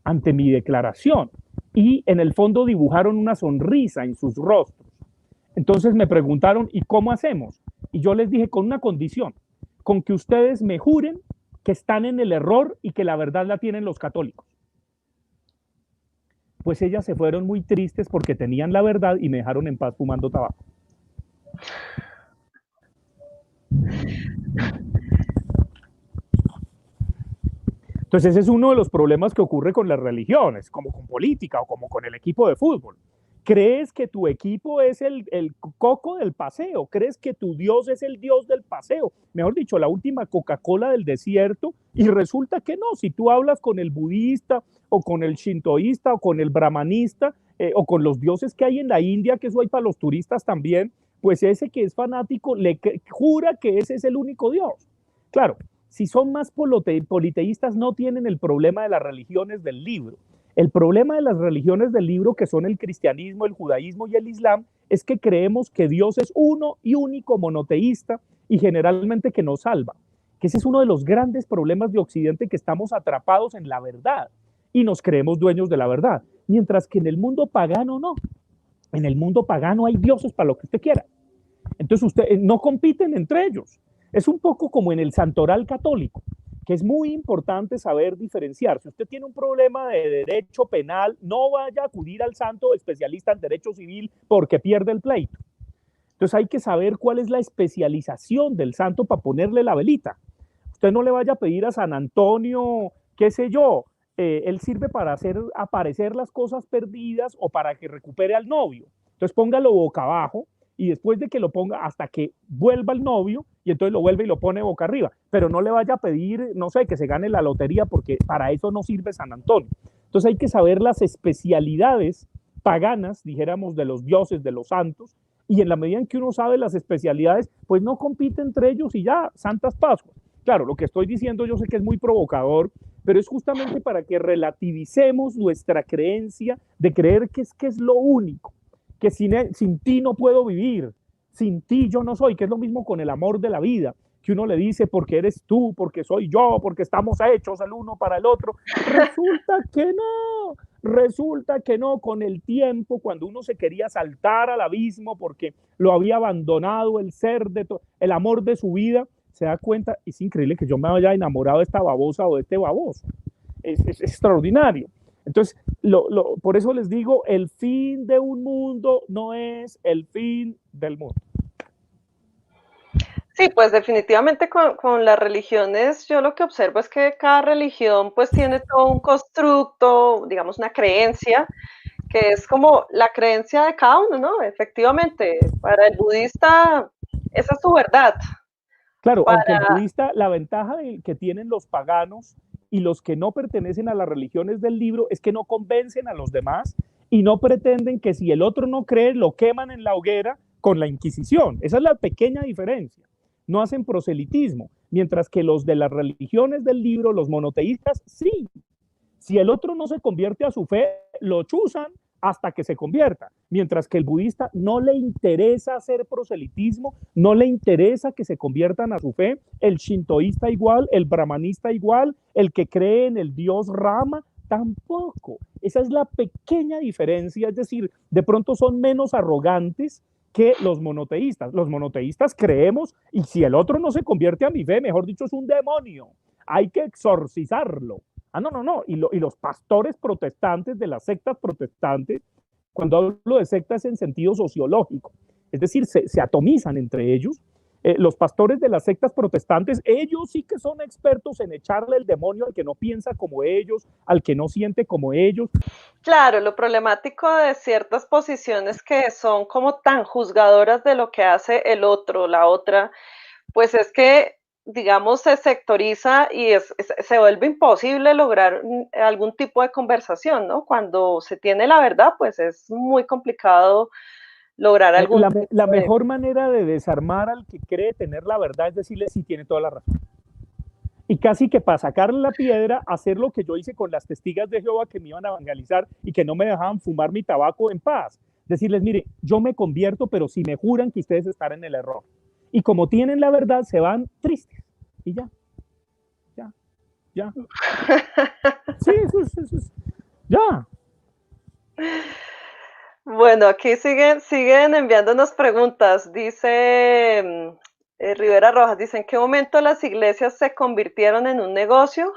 ante mi declaración y en el fondo dibujaron una sonrisa en sus rostros. Entonces me preguntaron, ¿y cómo hacemos? Y yo les dije, con una condición, con que ustedes me juren que están en el error y que la verdad la tienen los católicos. Pues ellas se fueron muy tristes porque tenían la verdad y me dejaron en paz fumando tabaco. Entonces ese es uno de los problemas que ocurre con las religiones, como con política o como con el equipo de fútbol. ¿Crees que tu equipo es el coco del paseo? ¿Crees que tu Dios es el Dios del paseo? Mejor dicho, la última Coca-Cola del desierto, y resulta que no. Si tú hablas con el budista o con el shintoísta o con el brahmanista o con los dioses que hay en la India, que eso hay para los turistas también, pues ese que es fanático le jura que ese es el único Dios. Claro, si son más politeístas no tienen el problema de las religiones del libro. El problema de las religiones del libro, que son el cristianismo, el judaísmo y el islam, es que creemos que Dios es uno y único monoteísta y generalmente que nos salva. Que ese es uno de los grandes problemas de Occidente, que estamos atrapados en la verdad y nos creemos dueños de la verdad. Mientras que en el mundo pagano no. En el mundo pagano hay dioses para lo que usted quiera. Entonces ustedes no compiten entre ellos. Es un poco como en el santoral católico, que es muy importante saber diferenciar. Si usted tiene un problema de derecho penal, no vaya a acudir al santo especialista en derecho civil porque pierde el pleito. Entonces hay que saber cuál es la especialización del santo para ponerle la velita. Usted no le vaya a pedir a San Antonio, qué sé yo, él sirve para hacer aparecer las cosas perdidas o para que recupere al novio. Entonces póngalo boca abajo y después de que lo ponga hasta que vuelva el novio y entonces lo vuelve y lo pone boca arriba, pero no le vaya a pedir, no sé, que se gane la lotería porque para eso no sirve San Antonio. Entonces hay que saber las especialidades paganas, dijéramos, de los dioses, de los santos, y en la medida en que uno sabe las especialidades, pues no compite entre ellos y ya, santas Pascuas. Claro, lo que estoy diciendo yo sé que es muy provocador, pero es justamente para que relativicemos nuestra creencia de creer que es lo único, que sin ti no puedo vivir, sin ti yo no soy, que es lo mismo con el amor de la vida, que uno le dice porque eres tú, porque soy yo, porque estamos hechos el uno para el otro. Resulta que no, con el tiempo, cuando uno se quería saltar al abismo porque lo había abandonado el ser, el amor de su vida, se da cuenta, es increíble que yo me haya enamorado de esta babosa o de este baboso. Es extraordinario. Entonces, por eso les digo, el fin de un mundo no es el fin del mundo. Sí, pues definitivamente con las religiones yo lo que observo es que cada religión pues tiene todo un constructo, digamos una creencia, que es como la creencia de cada uno, ¿no? Efectivamente, para el budista esa es su verdad. Claro, aunque el budista, la ventaja que tienen los paganos y los que no pertenecen a las religiones del libro es que no convencen a los demás y no pretenden que si el otro no cree, lo queman en la hoguera con la Inquisición. Esa es la pequeña diferencia. No hacen proselitismo, mientras que los de las religiones del libro, los monoteístas, sí. Si el otro no se convierte a su fe, lo chuzan hasta que se convierta, mientras que el budista no le interesa hacer proselitismo, no le interesa que se conviertan a su fe, el shintoísta igual, el brahmanista igual, el que cree en el dios Rama, tampoco. Esa es la pequeña diferencia, es decir, de pronto son menos arrogantes que los monoteístas. Los monoteístas creemos, y si el otro no se convierte a mi fe, mejor dicho, es un demonio, hay que exorcizarlo. No. Y los pastores protestantes de las sectas protestantes, cuando hablo de sectas en sentido sociológico, es decir, se atomizan entre ellos, Los pastores de las sectas protestantes, ellos sí que son expertos en echarle el demonio al que no piensa como ellos, al que no siente como ellos. Claro, lo problemático de ciertas posiciones que son como tan juzgadoras de lo que hace el otro, la otra, pues es que, digamos, se sectoriza y se vuelve imposible lograr algún tipo de conversación, ¿no? Cuando se tiene la verdad, pues es muy complicado lograr algún La tipo de... mejor manera de desarmar al que cree tener la verdad es decirle si tiene toda la razón. Y casi que para sacarle la piedra, hacer lo que yo hice con las testigas de Jehová que me iban a evangelizar y que no me dejaban fumar mi tabaco en paz. Decirles, mire, yo me convierto, pero si me juran que ustedes están en el error. Y como tienen la verdad, se van tristes. Y ya, ya, ya. Sí, eso es ya. Bueno, aquí siguen enviándonos preguntas. Dice Rivera Rojas, dice, ¿en qué momento las iglesias se convirtieron en un negocio?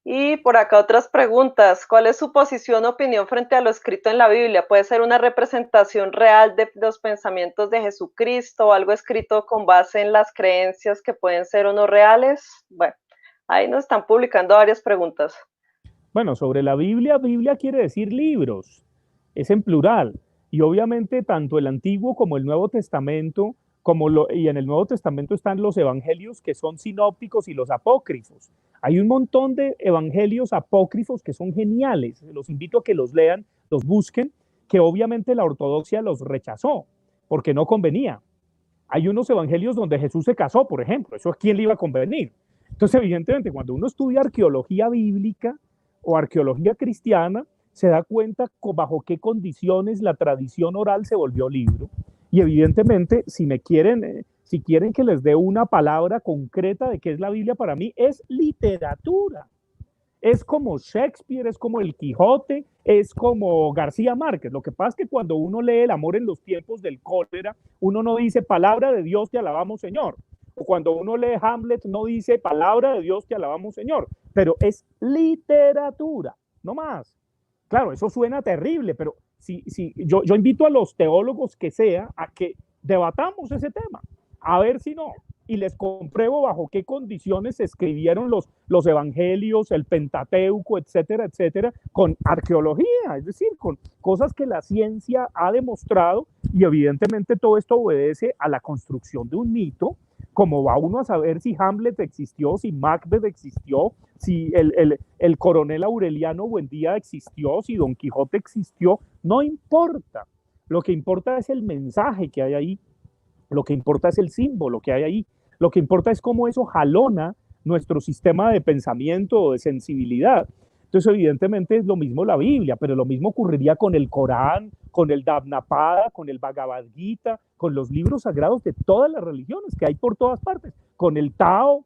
Y por acá otras preguntas. ¿Cuál es su posición o opinión frente a lo escrito en la Biblia? ¿Puede ser una representación real de los pensamientos de Jesucristo o algo escrito con base en las creencias que pueden ser o no reales? Bueno, ahí nos están publicando varias preguntas. Bueno, sobre la Biblia, Biblia quiere decir libros, es en plural. Y obviamente tanto el Antiguo como el Nuevo Testamento, y en el Nuevo Testamento están los evangelios que son sinópticos y los apócrifos. Hay un montón de evangelios apócrifos que son geniales, los invito a que los lean, los busquen, que obviamente la ortodoxia los rechazó, porque no convenía. Hay unos evangelios donde Jesús se casó, por ejemplo, eso a quién le iba a convenir. Entonces, evidentemente, cuando uno estudia arqueología bíblica o arqueología cristiana, se da cuenta bajo qué condiciones la tradición oral se volvió libro. Y evidentemente, si quieren que les dé una palabra concreta de qué es la Biblia para mí, es literatura. Es como Shakespeare, es como el Quijote, es como García Márquez. Lo que pasa es que cuando uno lee El amor en los tiempos del cólera, uno no dice palabra de Dios, te alabamos Señor. O cuando uno lee Hamlet, no dice palabra de Dios, te alabamos Señor. Pero es literatura, no más. Claro, eso suena terrible, pero yo invito a los teólogos que sea a que debatamos ese tema, a ver si no, y les compruebo bajo qué condiciones se escribieron los evangelios, el Pentateuco, etcétera, etcétera, con arqueología, es decir, con cosas que la ciencia ha demostrado, y evidentemente todo esto obedece a la construcción de un mito. Como va uno a saber si Hamlet existió, si Macbeth existió, si el coronel Aureliano Buendía existió, si Don Quijote existió, no importa. Lo que importa es el mensaje que hay ahí, lo que importa es el símbolo que hay ahí, lo que importa es cómo eso jalona nuestro sistema de pensamiento o de sensibilidad. Entonces, evidentemente es lo mismo la Biblia, pero lo mismo ocurriría con el Corán, con el Dhammapada, con el Bhagavad Gita, con los libros sagrados de todas las religiones que hay por todas partes, con el Tao,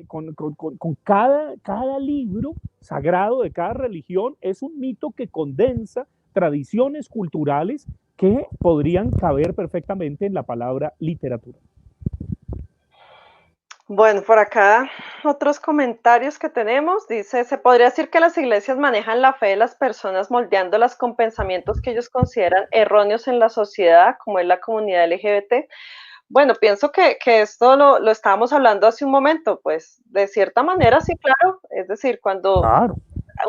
con cada libro sagrado de cada religión es un mito que condensa tradiciones culturales que podrían caber perfectamente en la palabra literatura. Bueno, por acá otros comentarios que tenemos. Dice, ¿se podría decir que las iglesias manejan la fe de las personas moldeándolas con pensamientos que ellos consideran erróneos en la sociedad, como es la comunidad LGBT? Bueno, pienso que esto lo estábamos hablando hace un momento, pues de cierta manera sí, claro. Es decir, cuando Claro.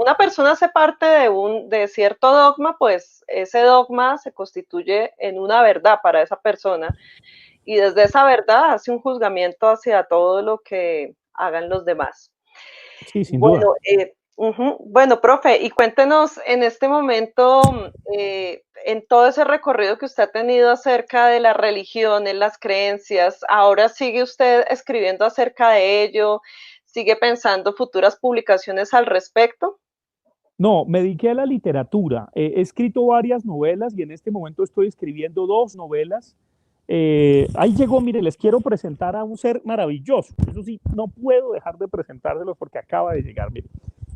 una persona hace parte de cierto dogma, pues ese dogma se constituye en una verdad para esa persona. Y desde esa verdad hace un juzgamiento hacia todo lo que hagan los demás. Sí, sin duda. Bueno, bueno, profe, y cuéntenos en este momento, en todo ese recorrido que usted ha tenido acerca de las religiones, las creencias, ¿ahora sigue usted escribiendo acerca de ello? ¿Sigue pensando futuras publicaciones al respecto? No, me dediqué a la literatura. He escrito varias novelas y en este momento estoy escribiendo dos novelas. Ahí llegó, mire, les quiero presentar a un ser maravilloso. Eso sí, no puedo dejar de presentárselos porque acaba de llegar. Mire,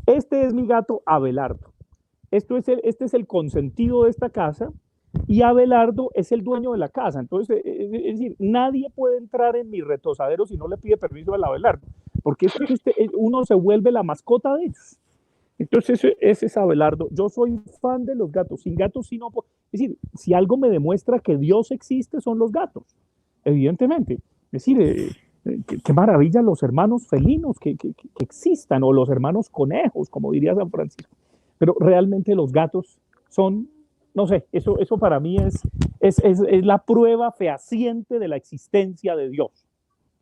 este es mi gato Abelardo. Este es el consentido de esta casa y Abelardo es el dueño de la casa. Entonces, es decir, nadie puede entrar en mi retosadero si no le pide permiso al Abelardo, porque es que uno se vuelve la mascota de ellos. Entonces, ese es Abelardo. Yo soy fan de los gatos. Sin gatos, sí no puedo. Es decir, si algo me demuestra que Dios existe, son los gatos. evidentemente. Es decir, qué maravilla los hermanos felinos que existan, o los hermanos conejos, como diría San Francisco. Pero realmente los gatos son, no sé, eso para mí es la prueba fehaciente de la existencia de Dios,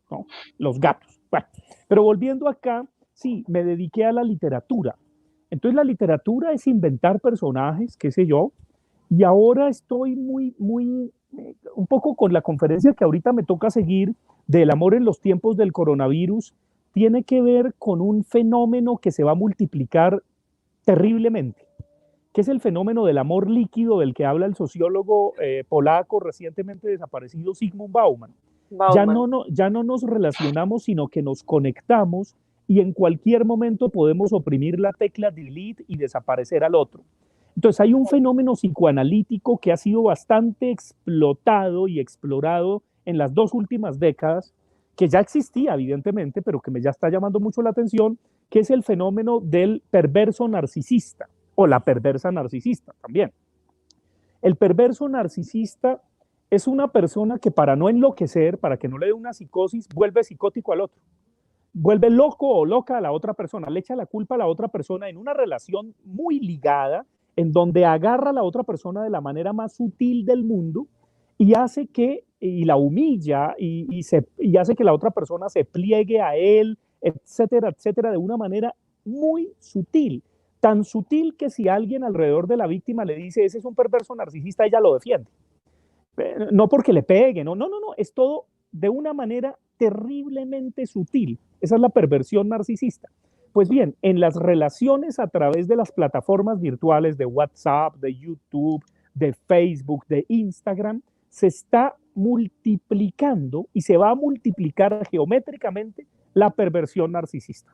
¿no? Los gatos. Bueno, pero volviendo acá, sí, me dediqué a la literatura. Entonces la literatura es inventar personajes, qué sé yo, y ahora estoy un poco con la conferencia que ahorita me toca seguir del amor en los tiempos del coronavirus, tiene que ver con un fenómeno que se va a multiplicar terriblemente, que es el fenómeno del amor líquido del que habla el sociólogo polaco recientemente desaparecido Zygmunt Bauman. Bauman. Ya no nos relacionamos, sino que nos conectamos y en cualquier momento podemos oprimir la tecla delete y desaparecer al otro. Entonces hay un fenómeno psicoanalítico que ha sido bastante explotado y explorado en las 2 últimas décadas, que ya existía evidentemente, pero que me ya está llamando mucho la atención, que es el fenómeno del perverso narcisista o la perversa narcisista también. El perverso narcisista es una persona que, para no enloquecer, para que no le dé una psicosis, vuelve psicótico al otro, vuelve loco o loca a la otra persona, le echa la culpa a la otra persona en una relación muy ligada, en donde agarra a la otra persona de la manera más sutil del mundo y hace que, y la humilla, y hace que la otra persona se pliegue a él, etcétera, etcétera, de una manera muy sutil. Tan sutil que si alguien alrededor de la víctima le dice, ese es un perverso narcisista, ella lo defiende. No porque le pegue, no, es todo de una manera terriblemente sutil. Esa es la perversión narcisista. Pues bien, en las relaciones a través de las plataformas virtuales de WhatsApp, de YouTube, de Facebook, de Instagram, se está multiplicando y se va a multiplicar geométricamente la perversión narcisista.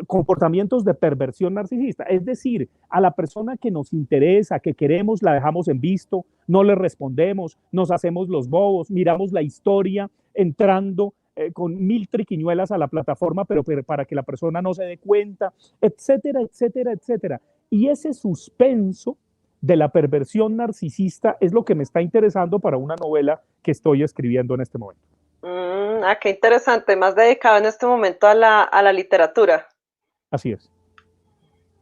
Comportamientos de perversión narcisista, es decir, a la persona que nos interesa, que queremos, la dejamos en visto, no le respondemos, nos hacemos los bobos, miramos la historia entrando con 1000 triquiñuelas a la plataforma, pero para que la persona no se dé cuenta, etcétera, etcétera, etcétera. Y ese suspenso de la perversión narcisista es lo que me está interesando para una novela que estoy escribiendo en este momento. Qué interesante, más dedicado en este momento a la literatura. Así es.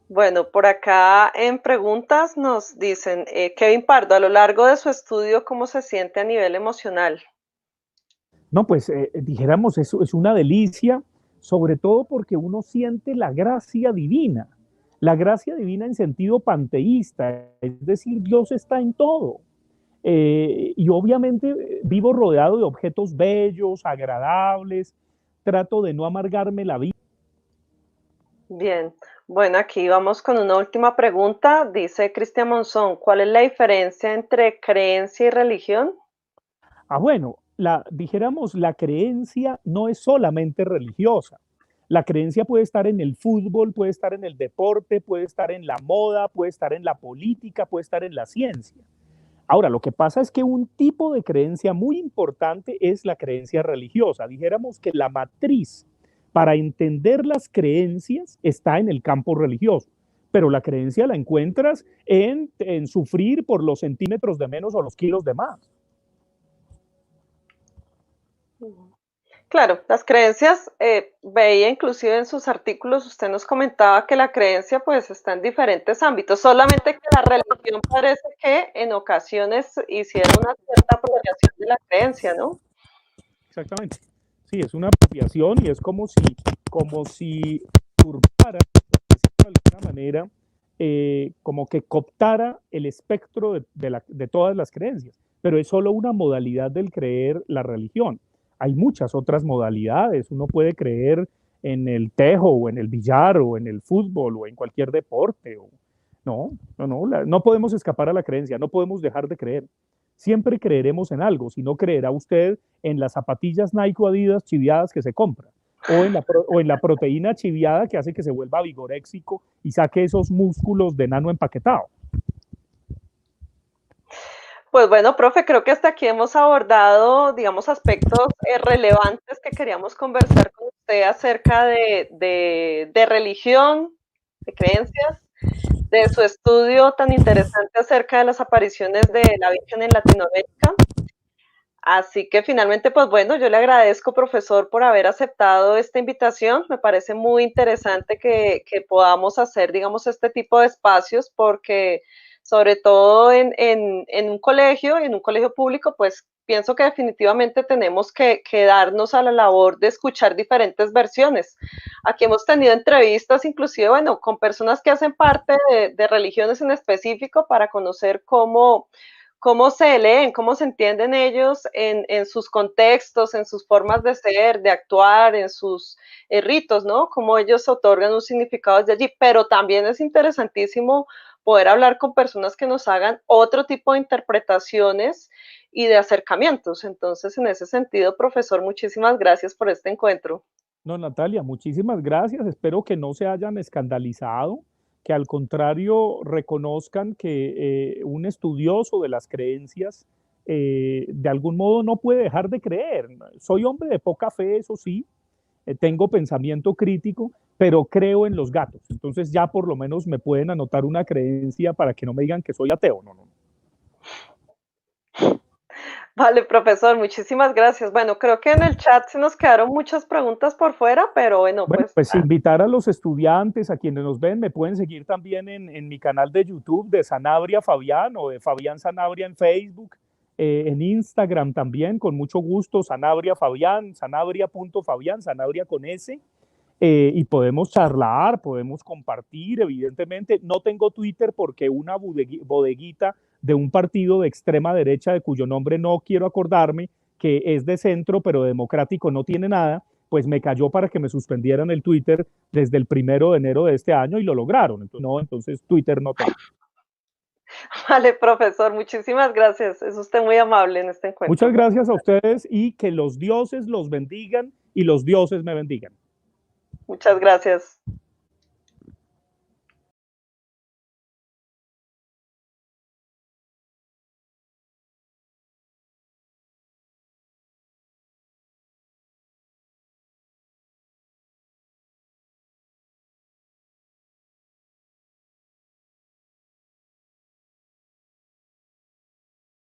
Bueno, por acá en preguntas nos dicen, Kevin Pardo, a lo largo de su estudio, ¿cómo se siente a nivel emocional? No, pues dijéramos, eso es una delicia, sobre todo porque uno siente la gracia divina en sentido panteísta, es decir, Dios está en todo. Y obviamente vivo rodeado de objetos bellos, agradables, trato de no amargarme la vida. Bien, bueno, aquí vamos con una última pregunta. Dice Cristian Monzón, ¿cuál es la diferencia entre creencia y religión? Bueno, dijéramos, la creencia no es solamente religiosa. La creencia puede estar en el fútbol, puede estar en el deporte, puede estar en la moda, puede estar en la política, puede estar en la ciencia. Ahora, lo que pasa es que un tipo de creencia muy importante es la creencia religiosa. Dijéramos que la matriz para entender las creencias está en el campo religioso, pero la creencia la encuentras en sufrir por los centímetros de menos o los kilos de más. Claro, las creencias, veía inclusive en sus artículos, usted nos comentaba que la creencia pues está en diferentes ámbitos, solamente que la religión parece que en ocasiones hiciera una cierta apropiación de la creencia, ¿no? Exactamente. Sí, es una apropiación y es como si usurpara, de alguna manera, como que cooptara el espectro de todas las creencias, pero es solo una modalidad del creer la religión. Hay muchas otras modalidades. Uno puede creer en el tejo o en el billar o en el fútbol o en cualquier deporte. No podemos escapar a la creencia, no podemos dejar de creer. Siempre creeremos en algo. Si no, creerá usted en las zapatillas Nike o Adidas chiviadas que se compran, o en la proteína chiviada que hace que se vuelva vigoréxico y saque esos músculos de enano empaquetado. Pues bueno, profe, creo que hasta aquí hemos abordado, digamos, aspectos relevantes que queríamos conversar con usted acerca de religión, de creencias, de su estudio tan interesante acerca de las apariciones de la Virgen en Latinoamérica. Así que finalmente, pues bueno, yo le agradezco, profesor, por haber aceptado esta invitación. Me parece muy interesante que podamos hacer, digamos, este tipo de espacios porque sobre todo en en un colegio público, pues pienso que definitivamente tenemos que darnos a la labor de escuchar diferentes versiones. Aquí hemos tenido entrevistas, inclusive, bueno, con personas que hacen parte de religiones en específico para conocer cómo se leen, cómo se entienden ellos en sus contextos, en sus formas de ser, de actuar, en sus ritos, ¿no? Cómo ellos otorgan un significado desde allí. Pero también es interesantísimo poder hablar con personas que nos hagan otro tipo de interpretaciones y de acercamientos. Entonces, en ese sentido, profesor, muchísimas gracias por este encuentro. No, Natalia, muchísimas gracias. Espero que no se hayan escandalizado, que al contrario reconozcan que un estudioso de las creencias de algún modo no puede dejar de creer. Soy hombre de poca fe, eso sí, tengo pensamiento crítico, pero creo en los gatos. Entonces ya por lo menos me pueden anotar una creencia para que no me digan que soy ateo. No, no. Vale, profesor, muchísimas gracias. Bueno, creo que en el chat se nos quedaron muchas preguntas por fuera, pero bueno, Bueno, pues pues invitar a los estudiantes, a quienes nos ven, me pueden seguir también en mi canal de YouTube de Sanabria Fabián o de Fabián Sanabria en Facebook, en Instagram también, con mucho gusto, Sanabria Fabián, sanabria.fabián, Sanabria con S, y podemos charlar, podemos compartir, evidentemente. No tengo Twitter porque una bodeguita de un partido de extrema derecha, de cuyo nombre no quiero acordarme, que es de centro, pero democrático no tiene nada, pues me cayó para que me suspendieran el Twitter desde el 1 de enero de este año y lo lograron. Entonces, no, entonces Twitter no tengo. vale, profesor, muchísimas gracias. Es usted muy amable en este Muchas encuentro. gracias a ustedes y que los dioses los bendigan y los dioses me bendigan. Muchas gracias.